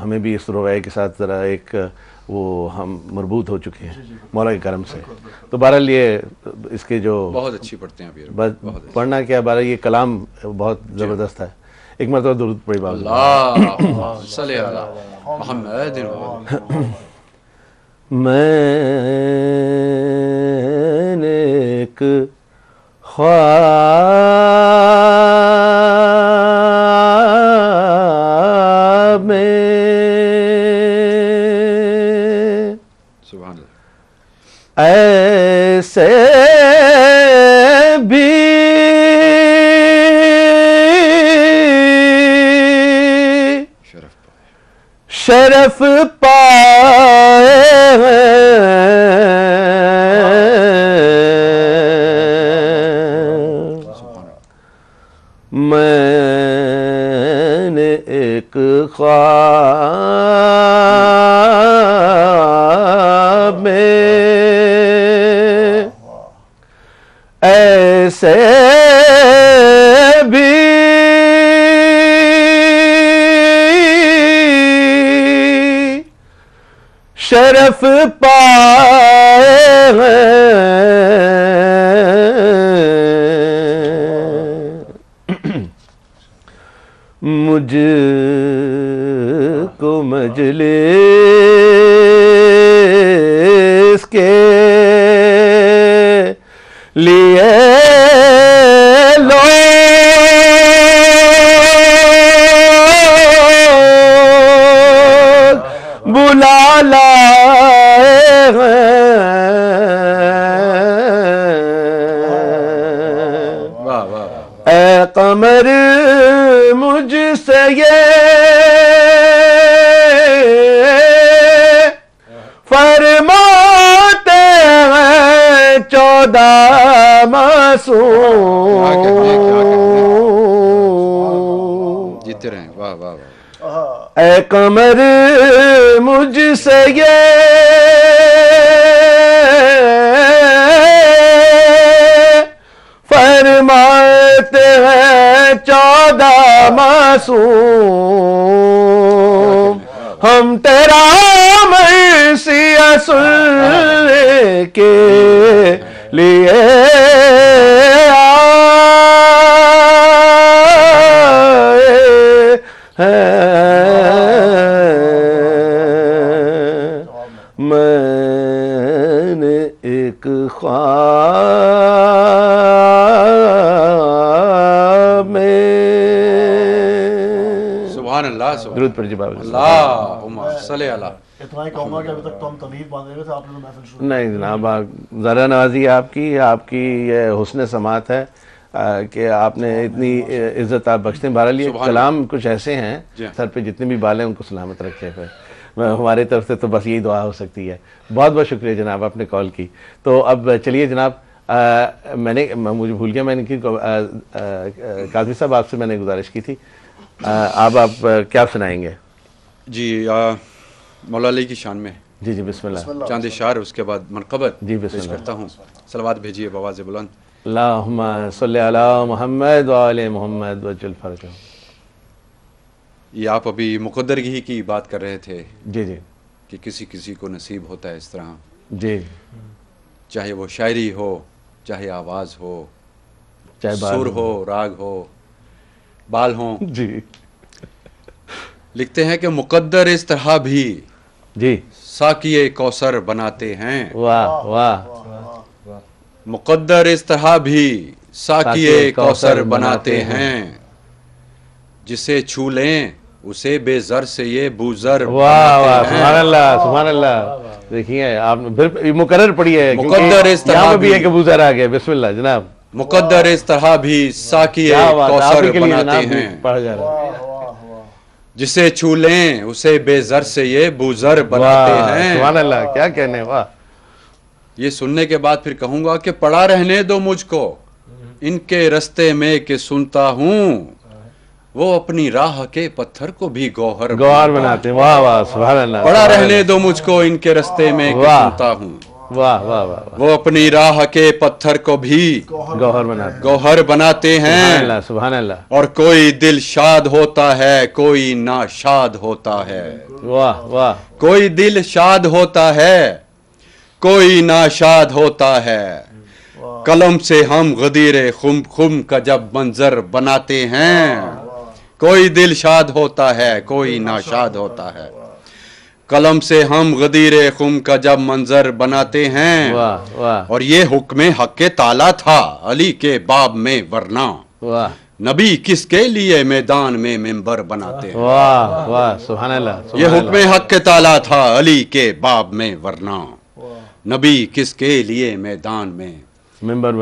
ہمیں بھی اس ربائی کے ساتھ ذرا ایک وہ ہم مربوط ہو چکے ہیں مولا کے کرم سے. تو بہرحال یہ اس کے جو بہت اچھی پڑھتے ہیں بس پڑھنا کیا بہرحال یہ کلام بہت زبردست ہے. ایک مرتبہ درود پڑھی بابا. اللہم صلی علی محمد. میں نے ایک خواب میں سبحان اللہ ایسے بھی شرف پائے میں نے ایک خواب میں ایسے بھی شرف پائے مجھ کو مجلس کے لیے لوگ بلا لائے اے قمر مجھ سے یہ فرماتے ہیں 14 معصوم جیتے رہیں. واہ واہ واہ. اے قمر مجھ سے یہ فرماتے ہیں 14 معصوم ہم تیرا مرثیہ سننے کے لیے آئے ہے میں نے ایک خواب میں. سبحان اللہ. درود پر جواب. اللہم صلی اللہ. اتنا ہی کہوں گا کہ ابھی تک تو ہم تمہید باندھے ہوئے تھے, آپ نے تو محفل شروع. نہیں جناب, ذرا نوازی آپ کی یہ حسن سماعت ہے کہ آپ نے اتنی عزت آپ بخشتے ہیں. بہرحال یہ کلام کچھ ایسے ہیں, سر پہ جتنے بھی بال ہیں ان کو سلامت رکھے. پھر ہمارے طرف سے تو بس یہی دعا ہو سکتی ہے. بہت بہت شکریہ جناب, آپ نے کال کی. تو اب چلیے جناب, مجھے بھول گیا, میں نے قاضی صاحب آپ سے میں نے گزارش کی تھی, آپ کیا سنائیں گے؟ جی مولا علی کی شان میں. جی جی بسم اللہ. چاند اشعار, اس کے بعد منقبت جی بسم پیش اللہ کرتا ہوں. صلوات بھیجیے بآواز بلند. اللہم صلی علی محمد وآل محمد وجل فرجہ. یہ آپ ابھی مقدرگی کی بات کر رہے تھے. جی جی. کہ کسی کسی کو نصیب ہوتا ہے اس طرح. جی. چاہے وہ شاعری ہو, چاہے آواز ہو, چاہے سر ہو, راگ ہو, بال ہوں. جی. لکھتے ہیں کہ مقدر اس طرح بھی جی ساقیے کوثر بناتے ہیں. واہ واہ. مقدر اس طرح بھی ساقیے کوثر بناتے ہیں. جسے چھو لیں اسے بے زر سے یہ بوزر. واہ واہ, سبحان اللہ سبحان اللہ. دیکھیے آپ نے پھر مقرر پڑھی ہے, مقدر اس طرح بھی ایک بوزر آ گئے. بسم اللہ جناب. مقدر اس طرح بھی ساقیے کوثر بناتے ہیں. پڑھ جا رہا. جسے چھو لیں اسے بے زر سے یہ بوزر بناتے ہیں. سبحان اللہ, کیا کہنے. واہ. یہ سننے کے بعد پھر کہوں گا کہ پڑا رہنے دو مجھ کو ان کے رستے میں کہ سنتا ہوں وہ اپنی راہ کے پتھر کو بھی گوہر بناتے ہیں. واہ واہ سبحان اللہ. پڑا رہنے دو مجھ کو ان کے رستے میں کہ سنتا ہوں. واہ واہ واہ. وہ اپنی راہ کے پتھر کو بھی گوہر بناتے ہیں. سبحان اللہ. اور کوئی دل شاد ہوتا ہے, کوئی ناشاد ہوتا ہے. واہ واہ. کوئی دل شاد ہوتا ہے, کوئی ناشاد ہوتا ہے. قلم سے ہم غدیر خم کا جب منظر بناتے ہیں. کوئی دل شاد ہوتا ہے, کوئی ناشاد ہوتا ہے. قلم سے ہم غدیر خم کا جب منظر بناتے ہیں. اور یہ حکم حق تعالی تھا علی کے باب میں, ورنہ نبی کس کے لیے میدان میں ممبر بناتے ہیں. واہ واہ سبحان اللہ. یہ حکم حق تعالی تھا علی کے باب میں, ورنہ نبی کس کے لیے میدان میں ممبر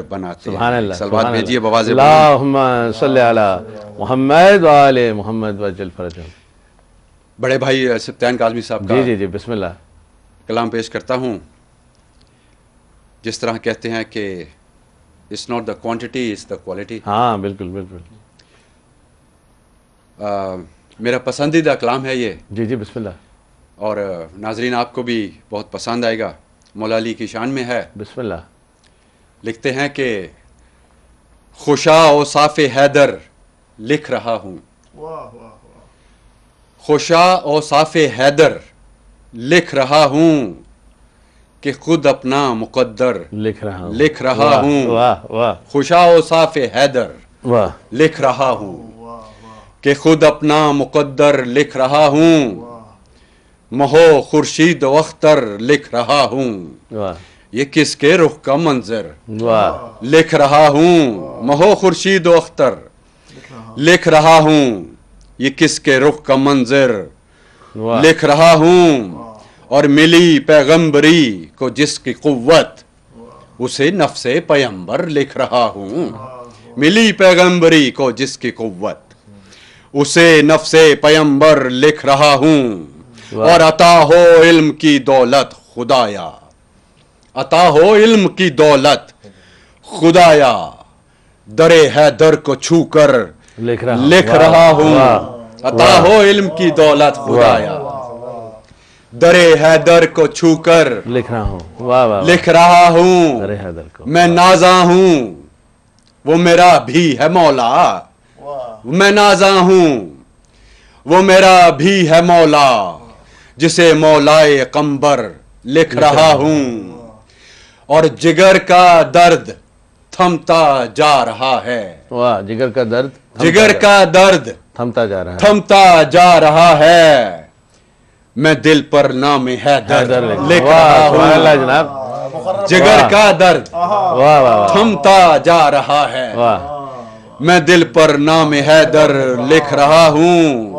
بناتے. سبحان اللہ. صلوات بھیجیے بآواز بلند. اللہم صلی علی محمد وآل محمد وجل فرجہ. بڑے بھائی سبطین کاظمی صاحب کا جی جی جی بسم اللہ کلام پیش کرتا ہوں. جس طرح کہتے ہیں کہ it's not the quantity, it's the quality. ہاں بالکل بالکل. میرا پسندیدہ کلام ہے یہ. جی جی بسم اللہ. اور ناظرین آپ کو بھی بہت پسند آئے گا. مولا علی کی شان میں ہے. بسم اللہ. لکھتے ہیں کہ خوشا اوصاف حیدر لکھ رہا ہوں. خوشا اوصاف حیدر لکھ رہا ہوں کہ خود اپنا مقدر لکھ رہا ہوں. خوشا اوصاف حیدر لکھ رہا ہوں کہ خود اپنا مقدر لکھ رہا ہوں. مہو خورشید و اختر لکھ رہا ہوں. یہ کس کے رخ کا منظر لکھ رہا ہوں. مہو خورشید و اختر لکھ رہا ہوں. یہ کس کے رخ کا منظر لکھ رہا ہوں. اور ملی پیغمبری کو جس کی قوت اسے نفس پیغمبر لکھ رہا ہوں. ملی پیغمبری کو جس کی قوت اسے نفس پیغمبر لکھ رہا ہوں. اور عطا ہو علم کی دولت خدایا, عطا ہو علم کی دولت خدایا, در حیدر کو چھو کر لکھ رہا ہوں. عطا ہو علم کی دولت خدایا, در حیدر کو چھو کر لکھ رہا ہوں. میں نازا ہوں وہ میرا بھی ہے مولا. میں نازا ہوں وہ میرا بھی ہے مولا, جسے مولائے قمبر لکھ رہا ہوں. اور جگر کا درد تھمتا جا رہا ہے. جگر کا درد تھمتا جا رہا ہے تھمتا جا رہا ہے میں دل پر نام حیدر لکھ رہا ہوں جناب جگر کا درد تھمتا جا رہا ہے میں دل پر نام حیدر لکھ رہا ہوں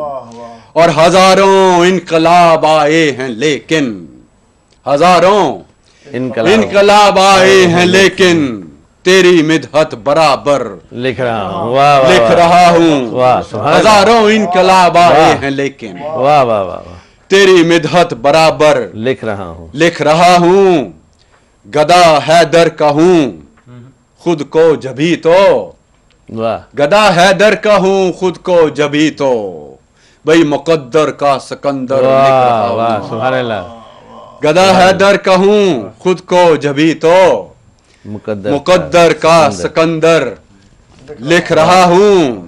اور ہزاروں انقلاب آئے ہیں لیکن ہزاروں انقلاب آئے ہیں لیکن تیری مدحت برابر لکھ رہا ہوں لکھ رہا ہوں ہزاروں انقلاب آئے ہیں لیکن واہ واہ واہ تیری مدحت برابر لکھ رہا ہوں گدا حیدر کا ہوں خود کو جبھی تو گدا حیدر کا ہوں خود کو جبھی تو بھئی مقدر کا سکندر لکھ رہا ہوں سبحان اللہ گدا حیدر کا ہوں خود کو جبھی تو مقدر کا سکندر لکھ رہا ہوں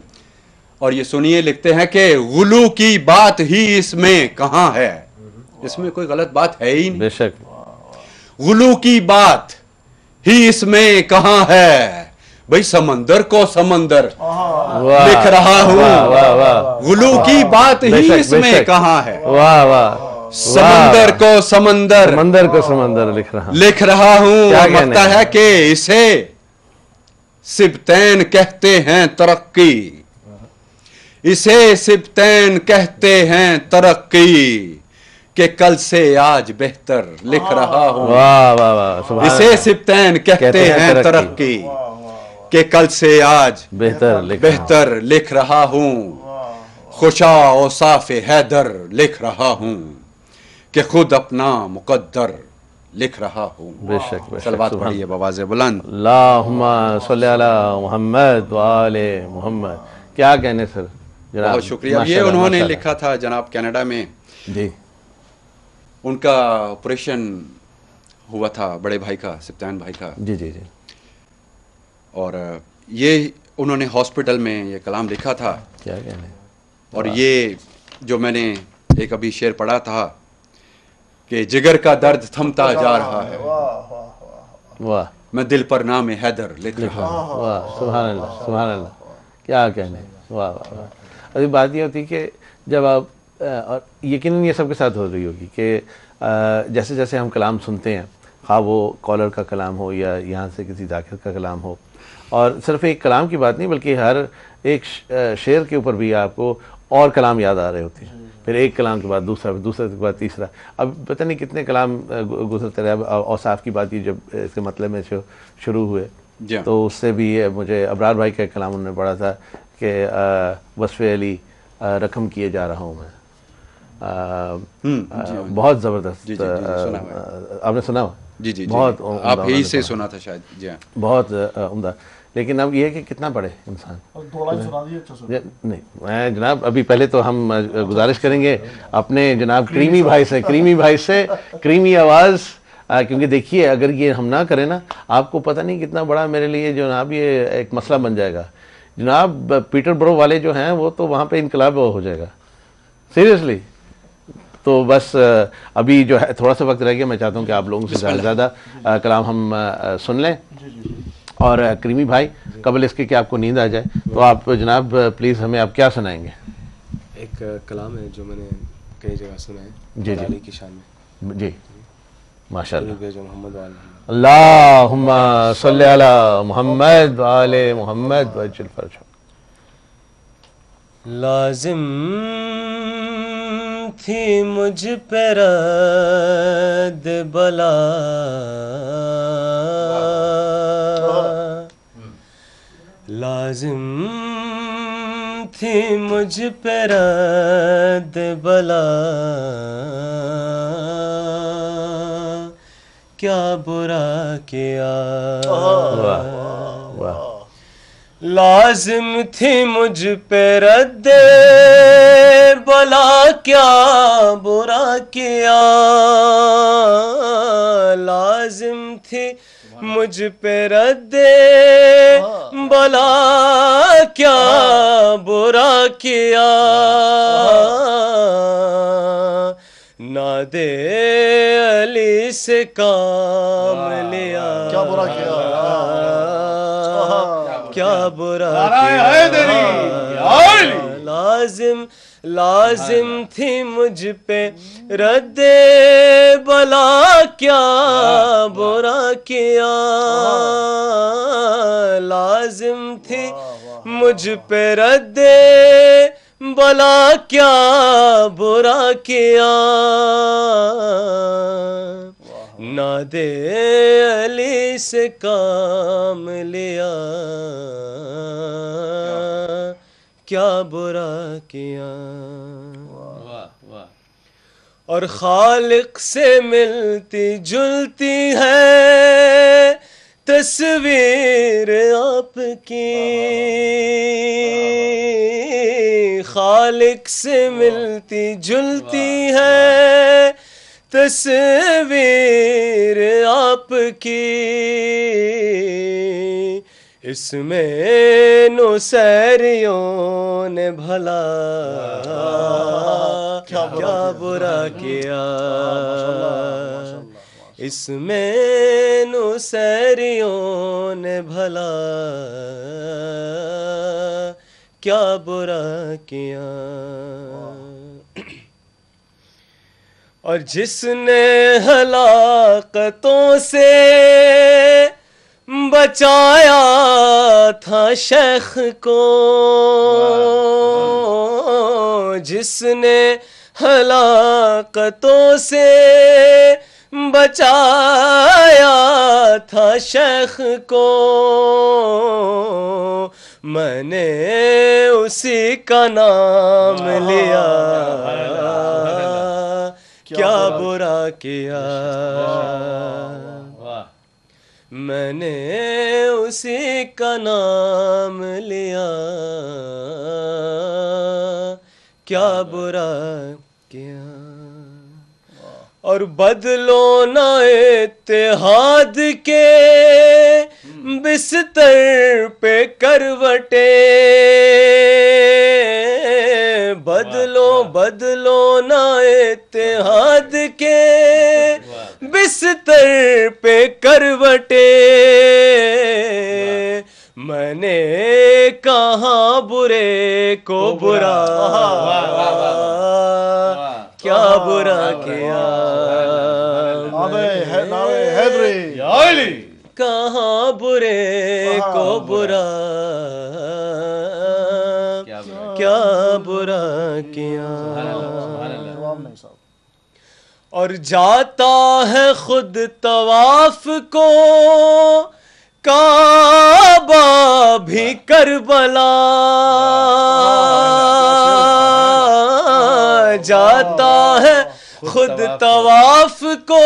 اور یہ سنیے لکھتے ہیں کہ غلو کی بات ہی اس میں کہاں ہے اس میں کوئی غلط بات ہے ہی نہیں بے شک غلو کی بات ہی اس میں کہاں ہے بھئی سمندر کو سمندر لکھ رہا ہوں غلو کی بات ہی اس میں کہاں ہے واہ واہ سمندر کو سمندر سمندر کو سمندر لکھ رہا ہوں لگتا ہے کہ اسے سبتین کہتے ہیں ترقی اسے سبتین کہتے ہیں ترقی کہ کل سے آج بہتر لکھ رہا ہوں اسے سبتین کہتے ہیں ترقی کہ کل سے آج بہتر لکھ رہا ہوں خوشا اوصاف حیدر لکھ رہا ہوں کہ خود اپنا مقدر لکھ رہا ہوں بے شک صلوات پڑھیے بواز بلند اللہم صلی علی محمد وآل محمد کیا کہنے سر بہت شکریہ یہ انہوں نے لکھا تھا جناب کینیڈا میں جی ان کا آپریشن ہوا تھا بڑے بھائی کا سبتین بھائی کا جی جی جی اور یہ انہوں نے ہاسپٹل میں یہ کلام لکھا تھا کیا کہنے اور یہ جو میں نے ایک ابھی شعر پڑھا تھا کہ جگر کا درد تھمتا جا رہا ہے واہ میں دل پر نام حیدر لکھ رہا ہوں واہ سبحان اللہ سبحان اللہ کیا کہنے واہ واہ واہ ابھی بات یہ ہوتی کہ جب آپ اور یقیناً یہ سب کے ساتھ ہو رہی ہوگی کہ جیسے جیسے ہم کلام سنتے ہیں خواہ وہ کالر کا کلام ہو یا یہاں سے کسی ذاکر کا کلام ہو اور صرف ایک کلام کی بات نہیں بلکہ ہر ایک شعر کے اوپر بھی آپ کو اور کلام یاد آ رہے ہوتے ہیں پھر ایک کلام کے بعد دوسرا پھر دوسرے کے بعد تیسرا اب پتہ نہیں کتنے کلام گزرتے رہے اوصاف کی بات یہ جب اس کے مطلب میں شروع ہوئے تو اس سے بھی مجھے ابرار بھائی کا کلام انہوں نے پڑھا تھا کہ وصف علی رقم کیے جا رہا ہوں میں بہت زبردست آپ نے سنا جی جی بہت آپ ہی سے سنا تھا شاید جی بہت عمدہ لیکن اب یہ ہے کہ کتنا پڑھے انسان نہیں میں جناب ابھی پہلے تو ہم گزارش کریں گے اپنے جناب کریمی بھائی سے کریمی آواز کیونکہ دیکھیے اگر یہ ہم نہ کریں نا آپ کو پتہ نہیں کتنا بڑا میرے لیے جناب یہ ایک مسئلہ بن جائے گا جناب پیٹر برو والے جو ہیں وہ تو وہاں پہ انقلاب ہو جائے گا سیریسلی تو بس ابھی جو ہے تھوڑا سا وقت رہ گیا میں چاہتا ہوں کہ آپ لوگوں سے زیادہ زیادہ کلام ہم سن لیں اور کریمی بھائی قبل اس کے کہ آپ کو نیند آ جائے تو آپ جناب پلیز ہمیں آپ کیا سنائیں گے ایک کلام ہے جو میں نے کئی جگہ سنا ہے جی علی کی شان میں جی ماشاء اللہ محمد اللہم صلی علی محمد وآل محمد وجل فرجہ لازم تھی مجھ پہ رد بلا لازم تھی مجھ پہ رد بلا کیا برا کیا لازم تھی مجھ پہ رد بلا کیا برا کیا لازم تھی مجھ پہ رد بلا کیا برا کیا نادے علی سے کام لیا کیا برا کیا کیا برا کیا لازم تھی مجھ پہ رد بلا کیا برا کیا لازم تھی مجھ پہ رد بلا کیا برا کیا نادے علی سے کام لیا کیا برا کیا اور خالق سے ملتی جلتی ہے تصویر آپ کی خالق سے ملتی جلتی ہے تصویر آپ کی اس میں نصیریوں نے بھلا کیا برا کیا اس میں نصیریوں نے بھلا کیا برا کیا اور جس نے ہلاکتوں سے بچایا تھا شیخ کو جس نے ہلاکتوں سے بچایا تھا شیخ کو میں نے اسی کا نام لیا کیا برا کیا میں نے اسی کا نام لیا کیا برا کیا اور بدلو نہ اتحاد کے بستر پہ کروٹیں بدلو نہ اتحاد کے بستر پہ کروٹیں میں نے کہاں برے کو برا کیا برا کیا کہاں برے کو برا کیا برا کیا اور جاتا ہے خود طواف کو کعبہ بھی کربلا جاتا ہے خود طواف کو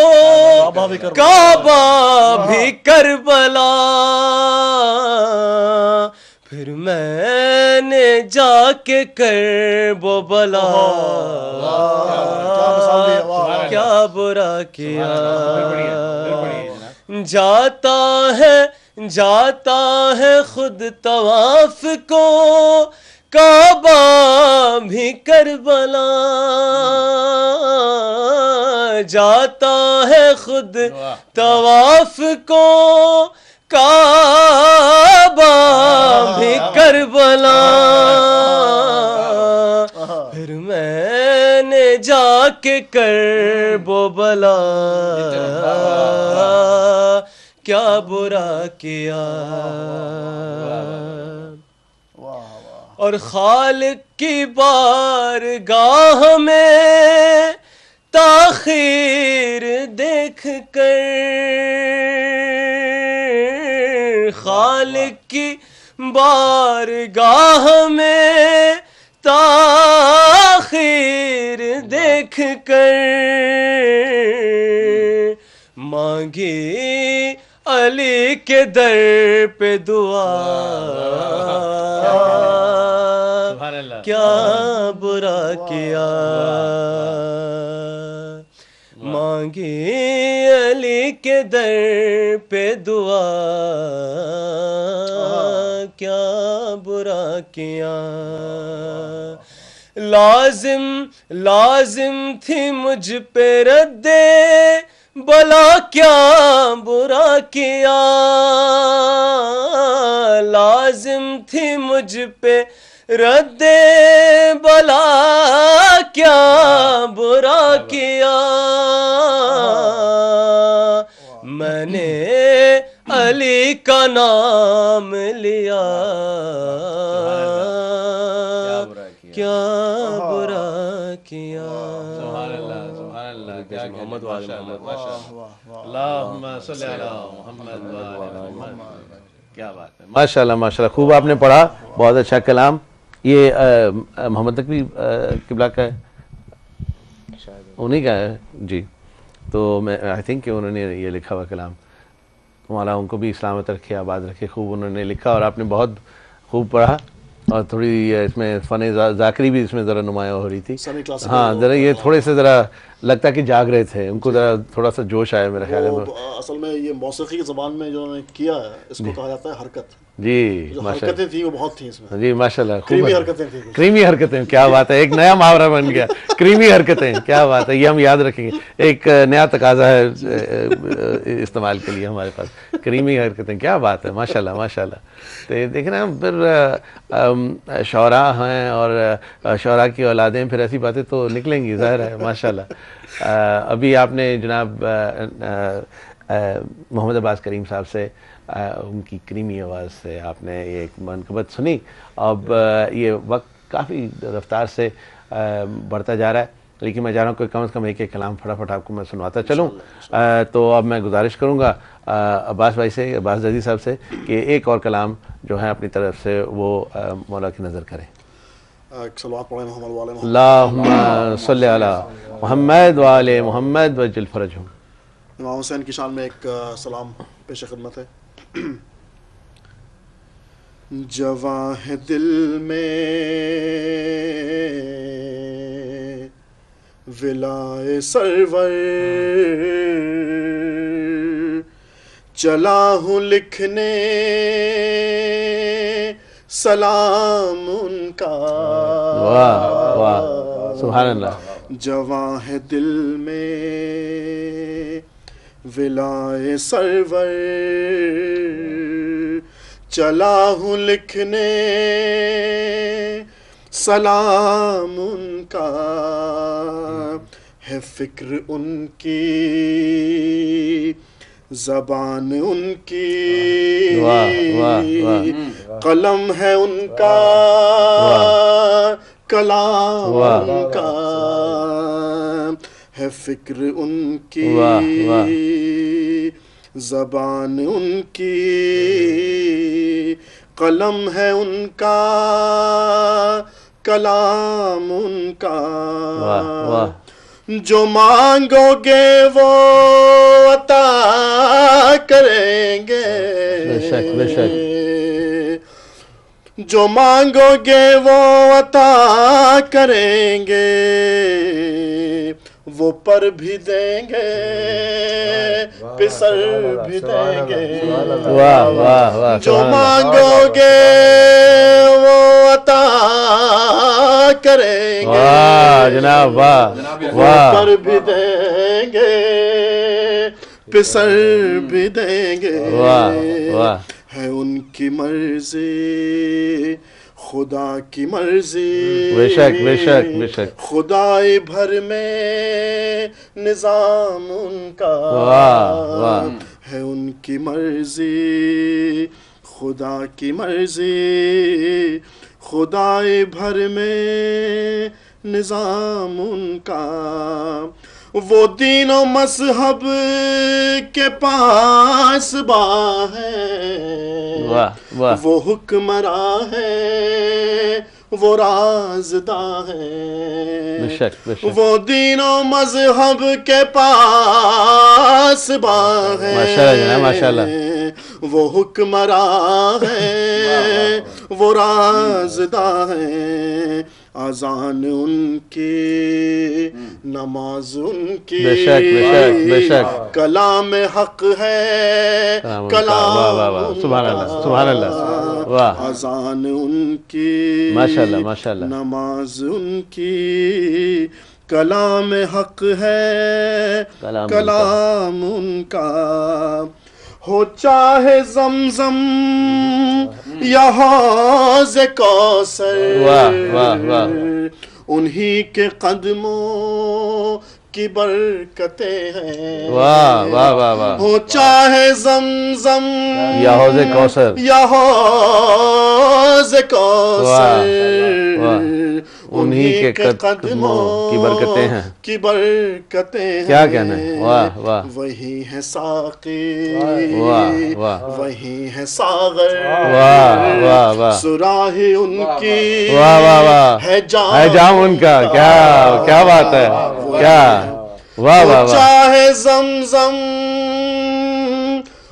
کعبہ بھی کربلا پھر میں نے جا کے کرب و بلا کیا برا کیا جاتا ہے خود طواف کو کعبہ بھی کربلا جاتا ہے خود طواف کو کعبہ بھی کربلا پھر میں نے جا کے کرب و بلا کیا برا کیا اور خالق کی بارگاہ میں تاخیر دیکھ کر خالق کی بارگاہ میں تاخیر دیکھ کر مانگی علی کے در پہ دعا کیا برا کیا مانگی علی کے در پہ دعا کیا برا کیا لازم تھی مجھ پہ رد بلا کیا برا کیا لازم تھی مجھ پہ رد بلا کیا برا کیا میں نے علی کا نام لیا کیا برا کیا محمد اللہم صلی علی محمد کیا بات ہے ماشاءاللہ ماشاءاللہ خوب آپ نے پڑھا بہت اچھا کلام یہ محمد نقوی قبلہ کا ہے انہی کا ہے جی تو میں آئی تھنک کہ انہوں نے یہ لکھا ہوا کلام مولا ان کو بھی سلامت رکھے آباد رکھے خوب انہوں نے لکھا اور آپ نے بہت خوب پڑھا اور تھوڑی اس میں فن ذاکری بھی اس میں ذرا نمایاں ہو رہی تھی ہاں ذرا یہ تھوڑے سے ذرا لگتا کہ جاگ رہے تھے ان کو ذرا تھوڑا سا جوش آیا میرا خیال ہے اصل میں یہ موسیقی کی زبان میں جو نے کیا ہے اس کو کہا جاتا ہے حرکت جی حرکتیں تھیں وہ بہت تھیں اس میں جی ماشاءاللہ کریمی حرکتیں تھیں کریمی حرکتیں کیا بات ہے ایک نیا محاورہ بن گیا کریمی حرکتیں کیا بات ہے یہ ہم یاد رکھیں گے ایک نیا تقاضا ہے استعمال کے لیے ہمارے پاس کریمی حرکتیں کیا بات ہے ماشاءاللہ ماشاءاللہ تو دیکھیں نا پھر شعراء ہیں اور شعراء کی اولادیں پھر ایسی باتیں تو نکلیں گی ظاہر ہے ماشاءاللہ ابھی آپ نے جناب محمد عباس کریم صاحب سے ان کی کریمی آواز سے آپ نے یہ ایک منقبت سنی اب یہ وقت کافی رفتار سے بڑھتا جا رہا ہے لیکن میں چاہ رہا ہوں کہ کم از کم ایک ایک کلام فٹافٹ آپ کو میں سنواتا چلوں تو اب میں گزارش کروں گا عباس بھائی سے عباس جدید صاحب سے کہ ایک اور کلام جو ہے اپنی طرف سے وہ مولا کی نظر کریں اللہم صلی علی محمد وآل محمد وجل فرجہم امام حسین کی شان میں ایک سلام پیش خدمت ہے جواں ہے دل میں ولائے سرور چلا ہوں لکھنے سلام ان کا واہ واہ سبحان اللہ جواں ہے دل میں ولائے سرور چلا ہوں لکھنے سلام ان کا ہے فکر ان کی زبان ان کی قلم ہے ان کا کلام ان کا ہے فکر ان کی زبان ان کی قلم ہے ان کا کلام ان کا جو مانگو گے وہ عطا کریں گے جو مانگو گے وہ عطا کریں گے وہ پر بھی دیں گے پسر بھی دیں گے جو مانگو گے وہ عطا کریں گے جناب وہ پر بھی دیں گے پسر بھی دیں گے ہے ان کی مرضی خدا کی مرضی بے شک بے شک بے شک خدائی بھر میں نظام ان کا ہے ان کی مرضی خدا کی مرضی خدائی بھر میں نظام ان کا وہ دین و مذہب کے پاس با ہے وہ حکمراں ہے وہ رازداں ہے وہ دین و مذہب کے پاس با ہے وہ حکمراں ہے وہ رازداں ہے اذان ان کی نماز ان کی کلام حق ہے کلام سبحان اللہ اذان ان کی نماز ان کی کلام حق ہے کلام ان کا ہو چاہے زمزم یا حوض کوثر واہ واہ واہ انہی کے قدموں کی برکتیں ہیں واہ واہ واہ واہ ہو چاہے زمزم یا حوض کوثر یا حوض کوثر انہی کے قدموں کی برکتیں ہیں کی برکتیں ہیں کیا کہنا ہے واہ واہ وہی ہے ساقی واہ واہ وہی ہے ساغر واہ واہ واہ سراہی ان کی واہ واہ واہ ہے جام ان کا کیا بات ہے کیا واہ واہ واہ چاہے زمزم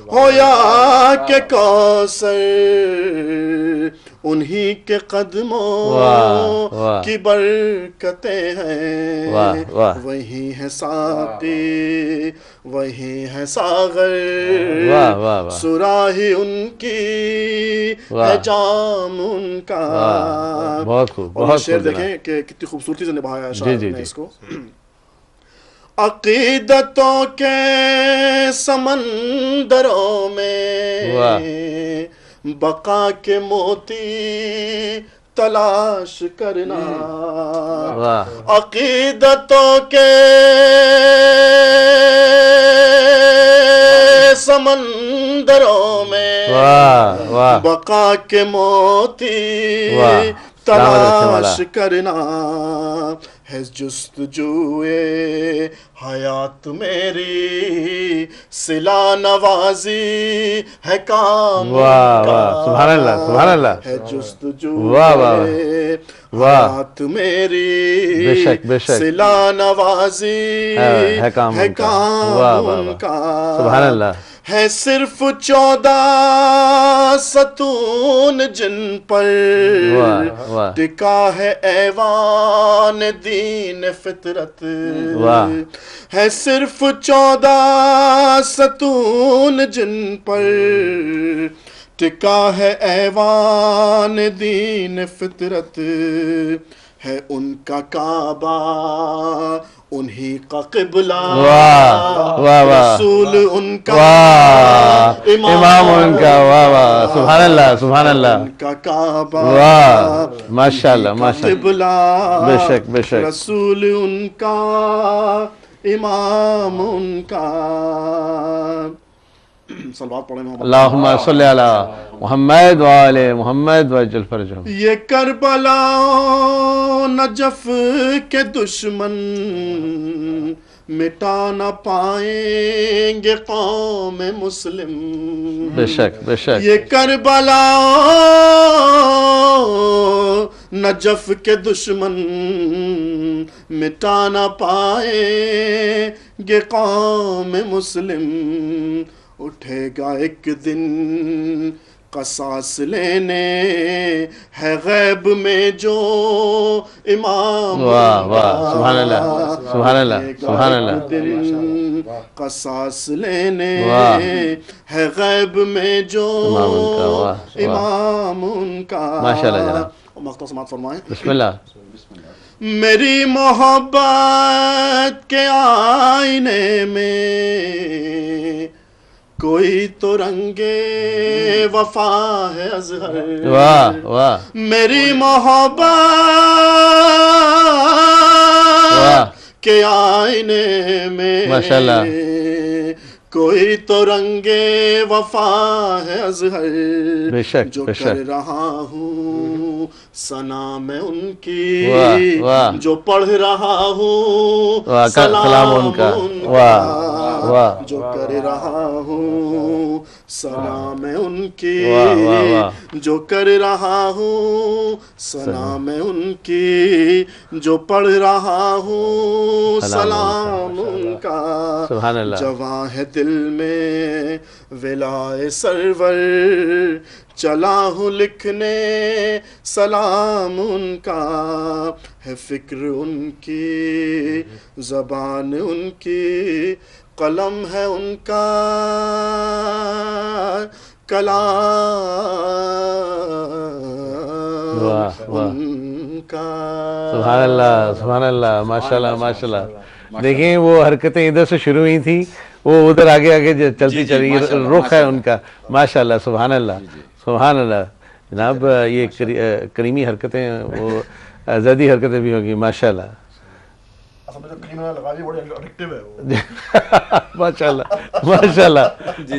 ہو یا کہ کوثر انہی کے قدموں کی برکتیں ہیں وہی ہے ساقی وہی ہے ساغر سراہی ان کی ہے جام ان کا بہت خوب اور شعر دیکھیں کہ کتنی خوبصورتی سے نبھایا ہے شاعر نے اس کو عقیدتوں کے سمندروں میں بقا کے موتی تلاش کرنا عقیدتوں کے سمندروں میں بقا کے موتی تلاش کرنا ہے جستجوئے حیات میری صلہ نوازی ہے کام کا سبحان اللہ سبحان اللہ ہے جستجوئے حیات میری صلہ نوازی ہے کام کا سبحان اللہ ہے صرف 14 ستون جن پر ٹکا ہے ایوان دین فطرت ہے صرف 14 ستون جن پر ٹکا ہے ایوان دین فطرت ہے ان کا کعبہ انہی کا قبلہ رسول ان کا امام ان کا واہ واہ سبحان اللہ سبحان اللہ ان کا کعبہ واہ ماشاءاللہ ماشاءاللہ قبلہ بے شک بے شک رسول ان کا امام ان کا صلوات پڑھیں اللہم صلی علی محمد وآل محمد وجل فرجہم یہ کربلا نجف کے دشمن مٹا نہ پائیں گے قوم مسلم بے شک بے شک یہ کربلا نجف کے دشمن مٹا نہ پائیں گے قوم مسلم اٹھے گا ایک دن قصاص لینے ہے غیب میں جو امام واہ واہ سبحان اللہ سبحان اللہ سبحان اللہ قصاص لینے ہے غیب میں جو امام ان کا ماشاءاللہ جناب مقطع سماعت فرمائیں بسم اللہ میری محبت کے آئینے میں کوئی تو رنگ وفا ہے اظہر واہ واہ میری محبت کے آئینے میں ماشاءاللہ کوئی تو رنگ وفا ہے اظہر بے شک جو بے کر شک رہا ہوں ثنا میں ان کی واہ جو پڑھ رہا ہوں سلام ان کا واہ واہ جو کر رہا ہوں سلام ان کی جو کر رہا ہوں سلام ان کی جو پڑھ رہا ہوں سلام ان کا سبحان اللہ جواں ہے دل میں ولائے سرور چلا ہوں لکھنے سلام ان کا ہے فکر ان کی زبان ان کی قلم ہے ان کا کلام ان کا سبحان اللہ سبحان اللہ ماشاءاللہ ماشاءاللہ دیکھیں وہ حرکتیں ادھر سے شروع ہوئی تھی وہ ادھر آگے آگے چلتی چلی رخ ہے ان کا ماشاءاللہ سبحان اللہ سبحان اللہ جناب یہ کریمی حرکتیں وہ زیادی حرکتیں بھی ہوگی ماشاء اللہ. ماشاء اللہ ماشاء اللہ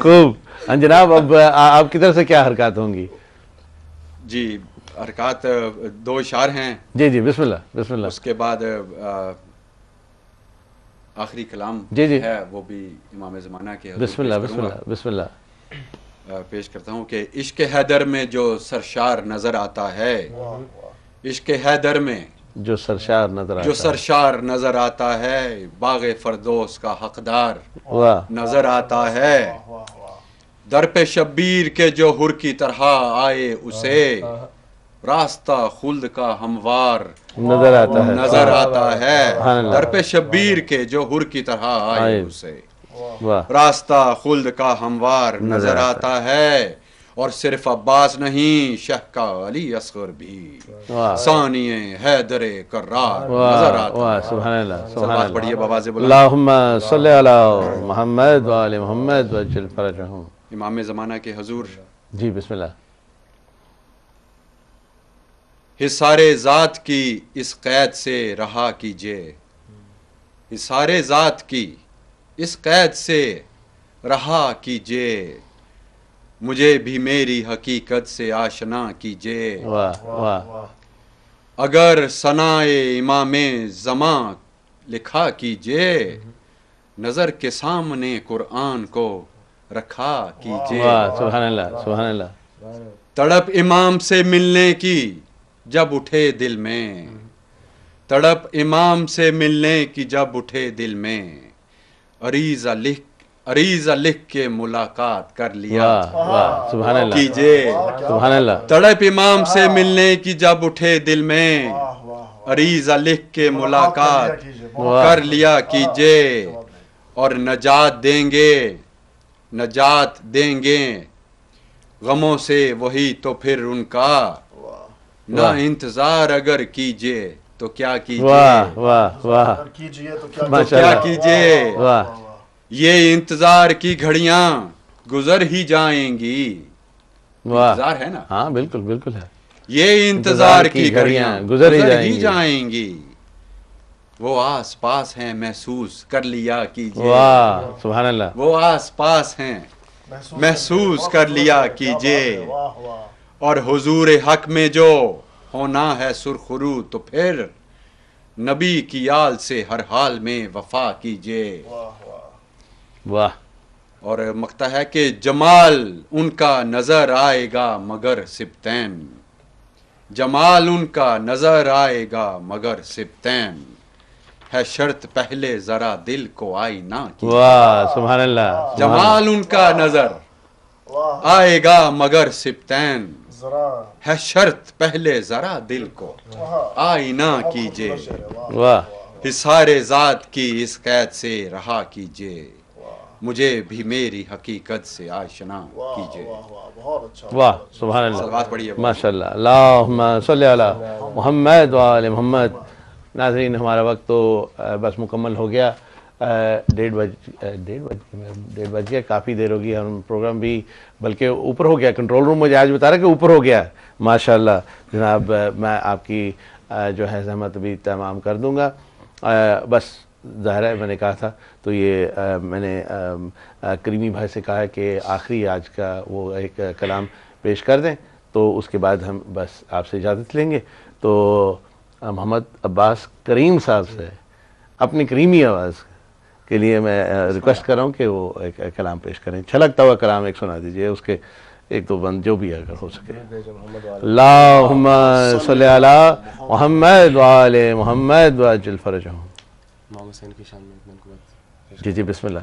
خوب. جناب اب آپ کی طرف سے کیا حرکات ہوں گی؟ جی حرکات 2 اشعار ہیں. جی جی بسم اللہ بسم اللہ. اس کے بعد آخری کلام جی جی ہے وہ بھی امام زمانہ کے بسم اللہ بسم اللہ بسم اللہ پیش کرتا ہوں کہ عشق حیدر میں جو سرشار نظر آتا ہے، عشق حیدر میں جو سرشار نظر آتا ہے، باغ فردوس کا حقدار نظر آتا ہے. در پہ شبیر کے جو حر کی طرح آئے اسے راستہ خلد کا ہموار نظر آتا ہے. در پہ شبیر کے جو حر کی طرح آئے اسے راستہ خلد کا ہموار نظر آتا ہے. اور صرف عباس نہیں، شہ کا علی اصغر بھی ثانی حیدر کرار نظر آتا ہے. سبحان اللہ سبحان اللہ. پڑھیے بابا سے بولا اللہم صلی علی محمد و آل محمد وجل فرجہم. امام زمانہ کے حضور. جی بسم اللہ. حصار ذات کی اس قید سے رہا کیجئے، حصار ذات کی اس قید سے رہا کیجئے، مجھے بھی میری حقیقت سے آشنا کیجئے. اگر ثنائے امام زمان لکھا کیجئے، نظر کے سامنے قرآن کو رکھا کیجئے. سبحان اللہ سبحان اللہ. تڑپ امام سے ملنے کی جب اٹھے دل میں، تڑپ امام سے ملنے کی جب اٹھے دل میں، عریضہ لکھ کے ملاقات کر لیا سبحان اللہ کیجئے. سبحان اللہ. تڑپ امام سے ملنے کی جب اٹھے دل میں، عریضہ لکھ کے ملاقات کر لیا کیجئے. اور نجات دیں گے غموں سے وہی تو پھر ان کا، نہ انتظار اگر کیجئے تو کیا کیجئے. واہ واہ کیا کیجئے. یہ انتظار کی گھڑیاں گزر ہی جائیں گی. انتظار ہے نا؟ ہاں بالکل بالکل ہے. یہ انتظار کی گھڑیاں گزر ہی جائیں گی. وہ آس پاس ہیں محسوس کر لیا کیجئے. واہ سبحان اللہ. وہ آس پاس ہیں محسوس کر لیا کیجئے. اور حضور حق میں جو ہونا ہے سرخرو تو پھر نبی کی آل سے ہر حال میں وفا کیجئے. واہ. اور مقطع ہے کہ جمال ان کا نظر آئے گا مگر سبتین، جمال ان کا نظر آئے گا مگر سبتین، ہے شرط پہلے ذرا دل کو آئینہ کیجئے. واہ سبحان اللہ. جمال ان کا نظر آئے گا مگر سبتین، ہے شرط پہلے ذرا دل کو آئینہ کیجئے. واہ. حصار ذات کی اس قید سے رہا کیجئے، مجھے بھی میری حقیقت سے آشنا کیجئے. واہ سبحان اللہ. صلوات پڑھیے ماشاء اللہ. اللہم صلی علی محمد و آل محمد. ناظرین ہمارا وقت تو بس مکمل ہو گیا. 1:30 بج گیا. کافی دیر ہو گئی. ہم پروگرام بھی بلکہ اوپر ہو گیا. کنٹرول روم مجھے آج بتا رہا کہ اوپر ہو گیا. ماشاءاللہ جناب میں آپ کی جو ہے زحمت بھی تمام کر دوں گا. بس ظاہر ہے میں نے کہا تھا تو یہ میں نے کریمی بھائی سے کہا ہے کہ آخری آج کا وہ ایک کلام پیش کر دیں تو اس کے بعد ہم بس آپ سے اجازت لیں گے. تو محمد عباس کریم صاحب سے اپنی کریمی آواز کے لیے میں ریکویسٹ کر رہا ہوں کہ وہ ایک کلام پیش کریں. چھلکتا ہوا کلام ایک سنا دیجئے. اس کے 1-2 بند جو بھی اگر ہو سکے. اللہم صلی علی محمد و آل محمد وعجل فرجہم. جی جی بسم اللہ.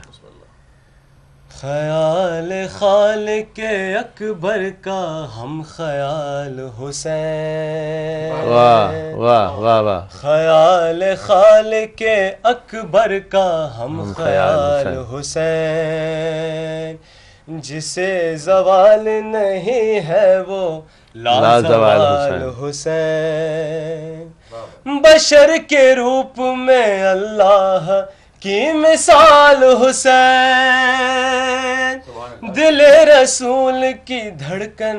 خیال خالق اکبر کا ہم خیال حسین. واہ واہ واہ واہ. خیال خالق اکبر کا ہم خیال حسین، جسے زوال نہیں ہے وہ لازوال حسین. بشر کے روپ میں اللہ کی مثال حسین، دل رسول کی دھڑکن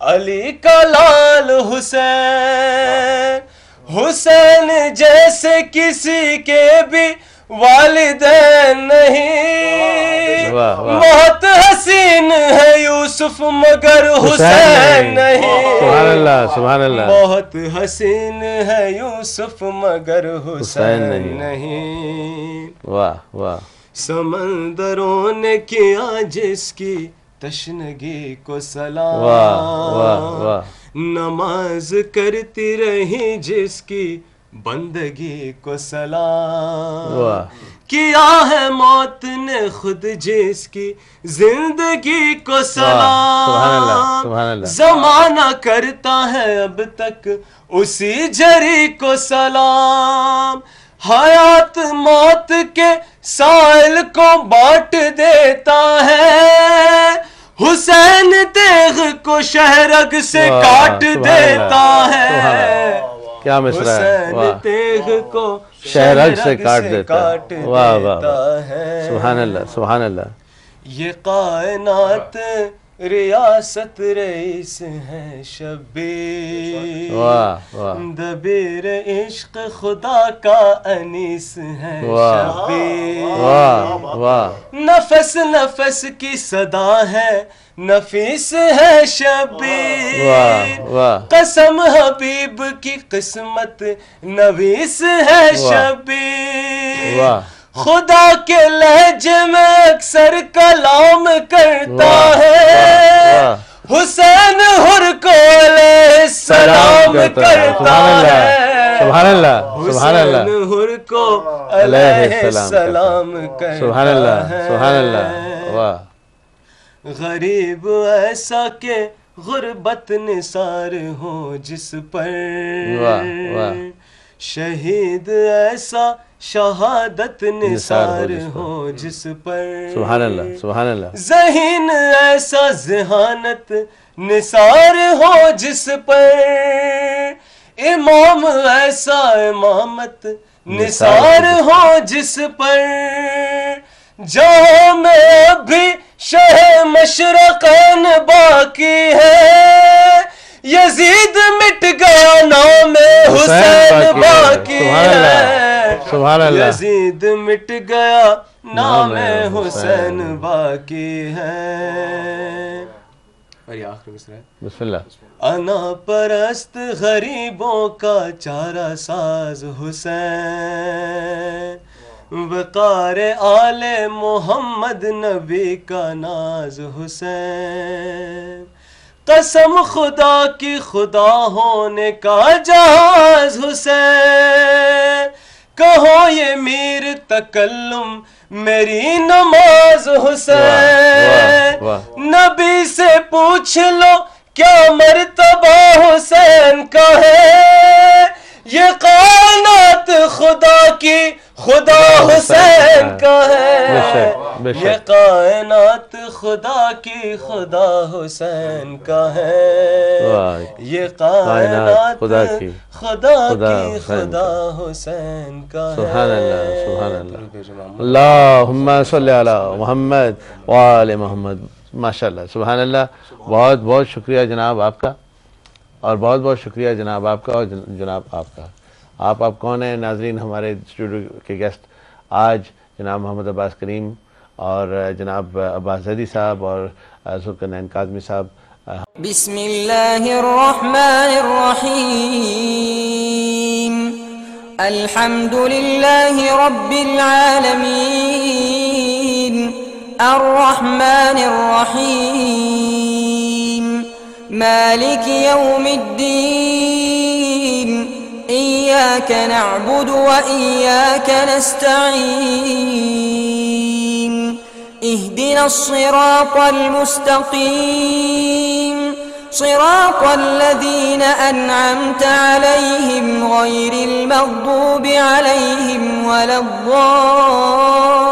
علی کا لال حسین، حسین جیسے کسی کے بھی والدین نہیں، بہت حسین ہے یوسف مگر حسین نہیں، سبحان اللہ سبحان اللہ، بہت حسین ہے یوسف مگر حسین نہیں، واہ واہ، سمندروں نے کیا جس کی تشنگی کو سلام، واہ واہ واہ، نماز کرتی رہی جس کی بندگی کو سلام، واہ، کیا ہے موت نے خود جس کی زندگی کو سلام، سبحان اللہ، زمانہ کرتا ہے اب تک اسی جری کو سلام، حیات موت کے سائل کو بانٹ دیتا ہے، حسین تیغ کو شہرگ سے کاٹ دیتا ہے، کیا مصرع ہے، حسین تیغ کو شہرگ سے کاٹ دیتا ہے، واہ واہ، سبحان اللہ سبحان اللہ، یہ کائنات ریاست رئیس ہے شبیر، واہ واہ، دبیر عشق خدا کا انیس ہے شبیر، واہ واہ، نفس نفس کی صدا ہے نفیس ہے شبیر، واہ واہ، قسم حبیب کی قسمت نویس ہے شبیر، واہ، خدا کے لہجے میں اکثر کلام کرتا ہے، حسین حر کو علیہ السلام کرتا ہے، سبحان اللہ سبحان اللہ، حسین حر کو علیہ السلام سبحان اللہ کرتا سبحان اللہ، ہے، واہ، غریب ایسا کہ غربت نثار ہو جس پر، واہ واہ، شہید ایسا شہادت نثار ہو جس پر، سبحان اللہ سبحان اللہ، ذہین ایسا ذہانت نثار ہو جس پر، امام ایسا امامت نثار ہو جس پر، جہاں میں ابھی شہ مشرقین باقی ہے، یزید مٹ گیا نام حسین باقی ہے، سبحان اللہ، یزید مٹ گیا نام حسین باقی ہے، اور یہ آخری مصرع ہے، بسم اللہ، انا پرست غریبوں کا چارہ ساز حسین، وقار آل محمد نبی کا ناز حسین، قسم خدا کی خدا ہونے کا جہاز حسین، کہو یہ میر تکلم میری نماز حسین، نبی سے پوچھ لو کیا مرتبہ حسین کا ہے، یہ کائنات خدا کی خدا حسین کا ہے، یہ کائنات خدا کی خدا حسین کا ہے، یہ کائنات خدا کی خدا حسین کا ہے، سبحان اللہ سبحان اللہ، اللہم صلی علی محمد وآل محمد، ماشاءاللہ سبحان اللہ، بہت بہت شکریہ جناب آپ کا، اور بہت بہت شکریہ جناب آپ کا، اور جناب آپ کا، آپ کون ہیں ناظرین؟ ہمارے اسٹوڈیو کے گیسٹ آج جناب محمد عباس کریم اور جناب عباس زیدی صاحب اور ذوالقرنین کاظمی صاحب۔ بسم اللہ الرحمن الرحیم، الحمد للہ رب العالمین، الرحمن الرحیم، مالک یوم الدین، إياك نعبد وإياك نستعين، اهدنا الصراط المستقيم، صراط الذين أنعمت عليهم غير المغضوب عليهم ولا الضالين.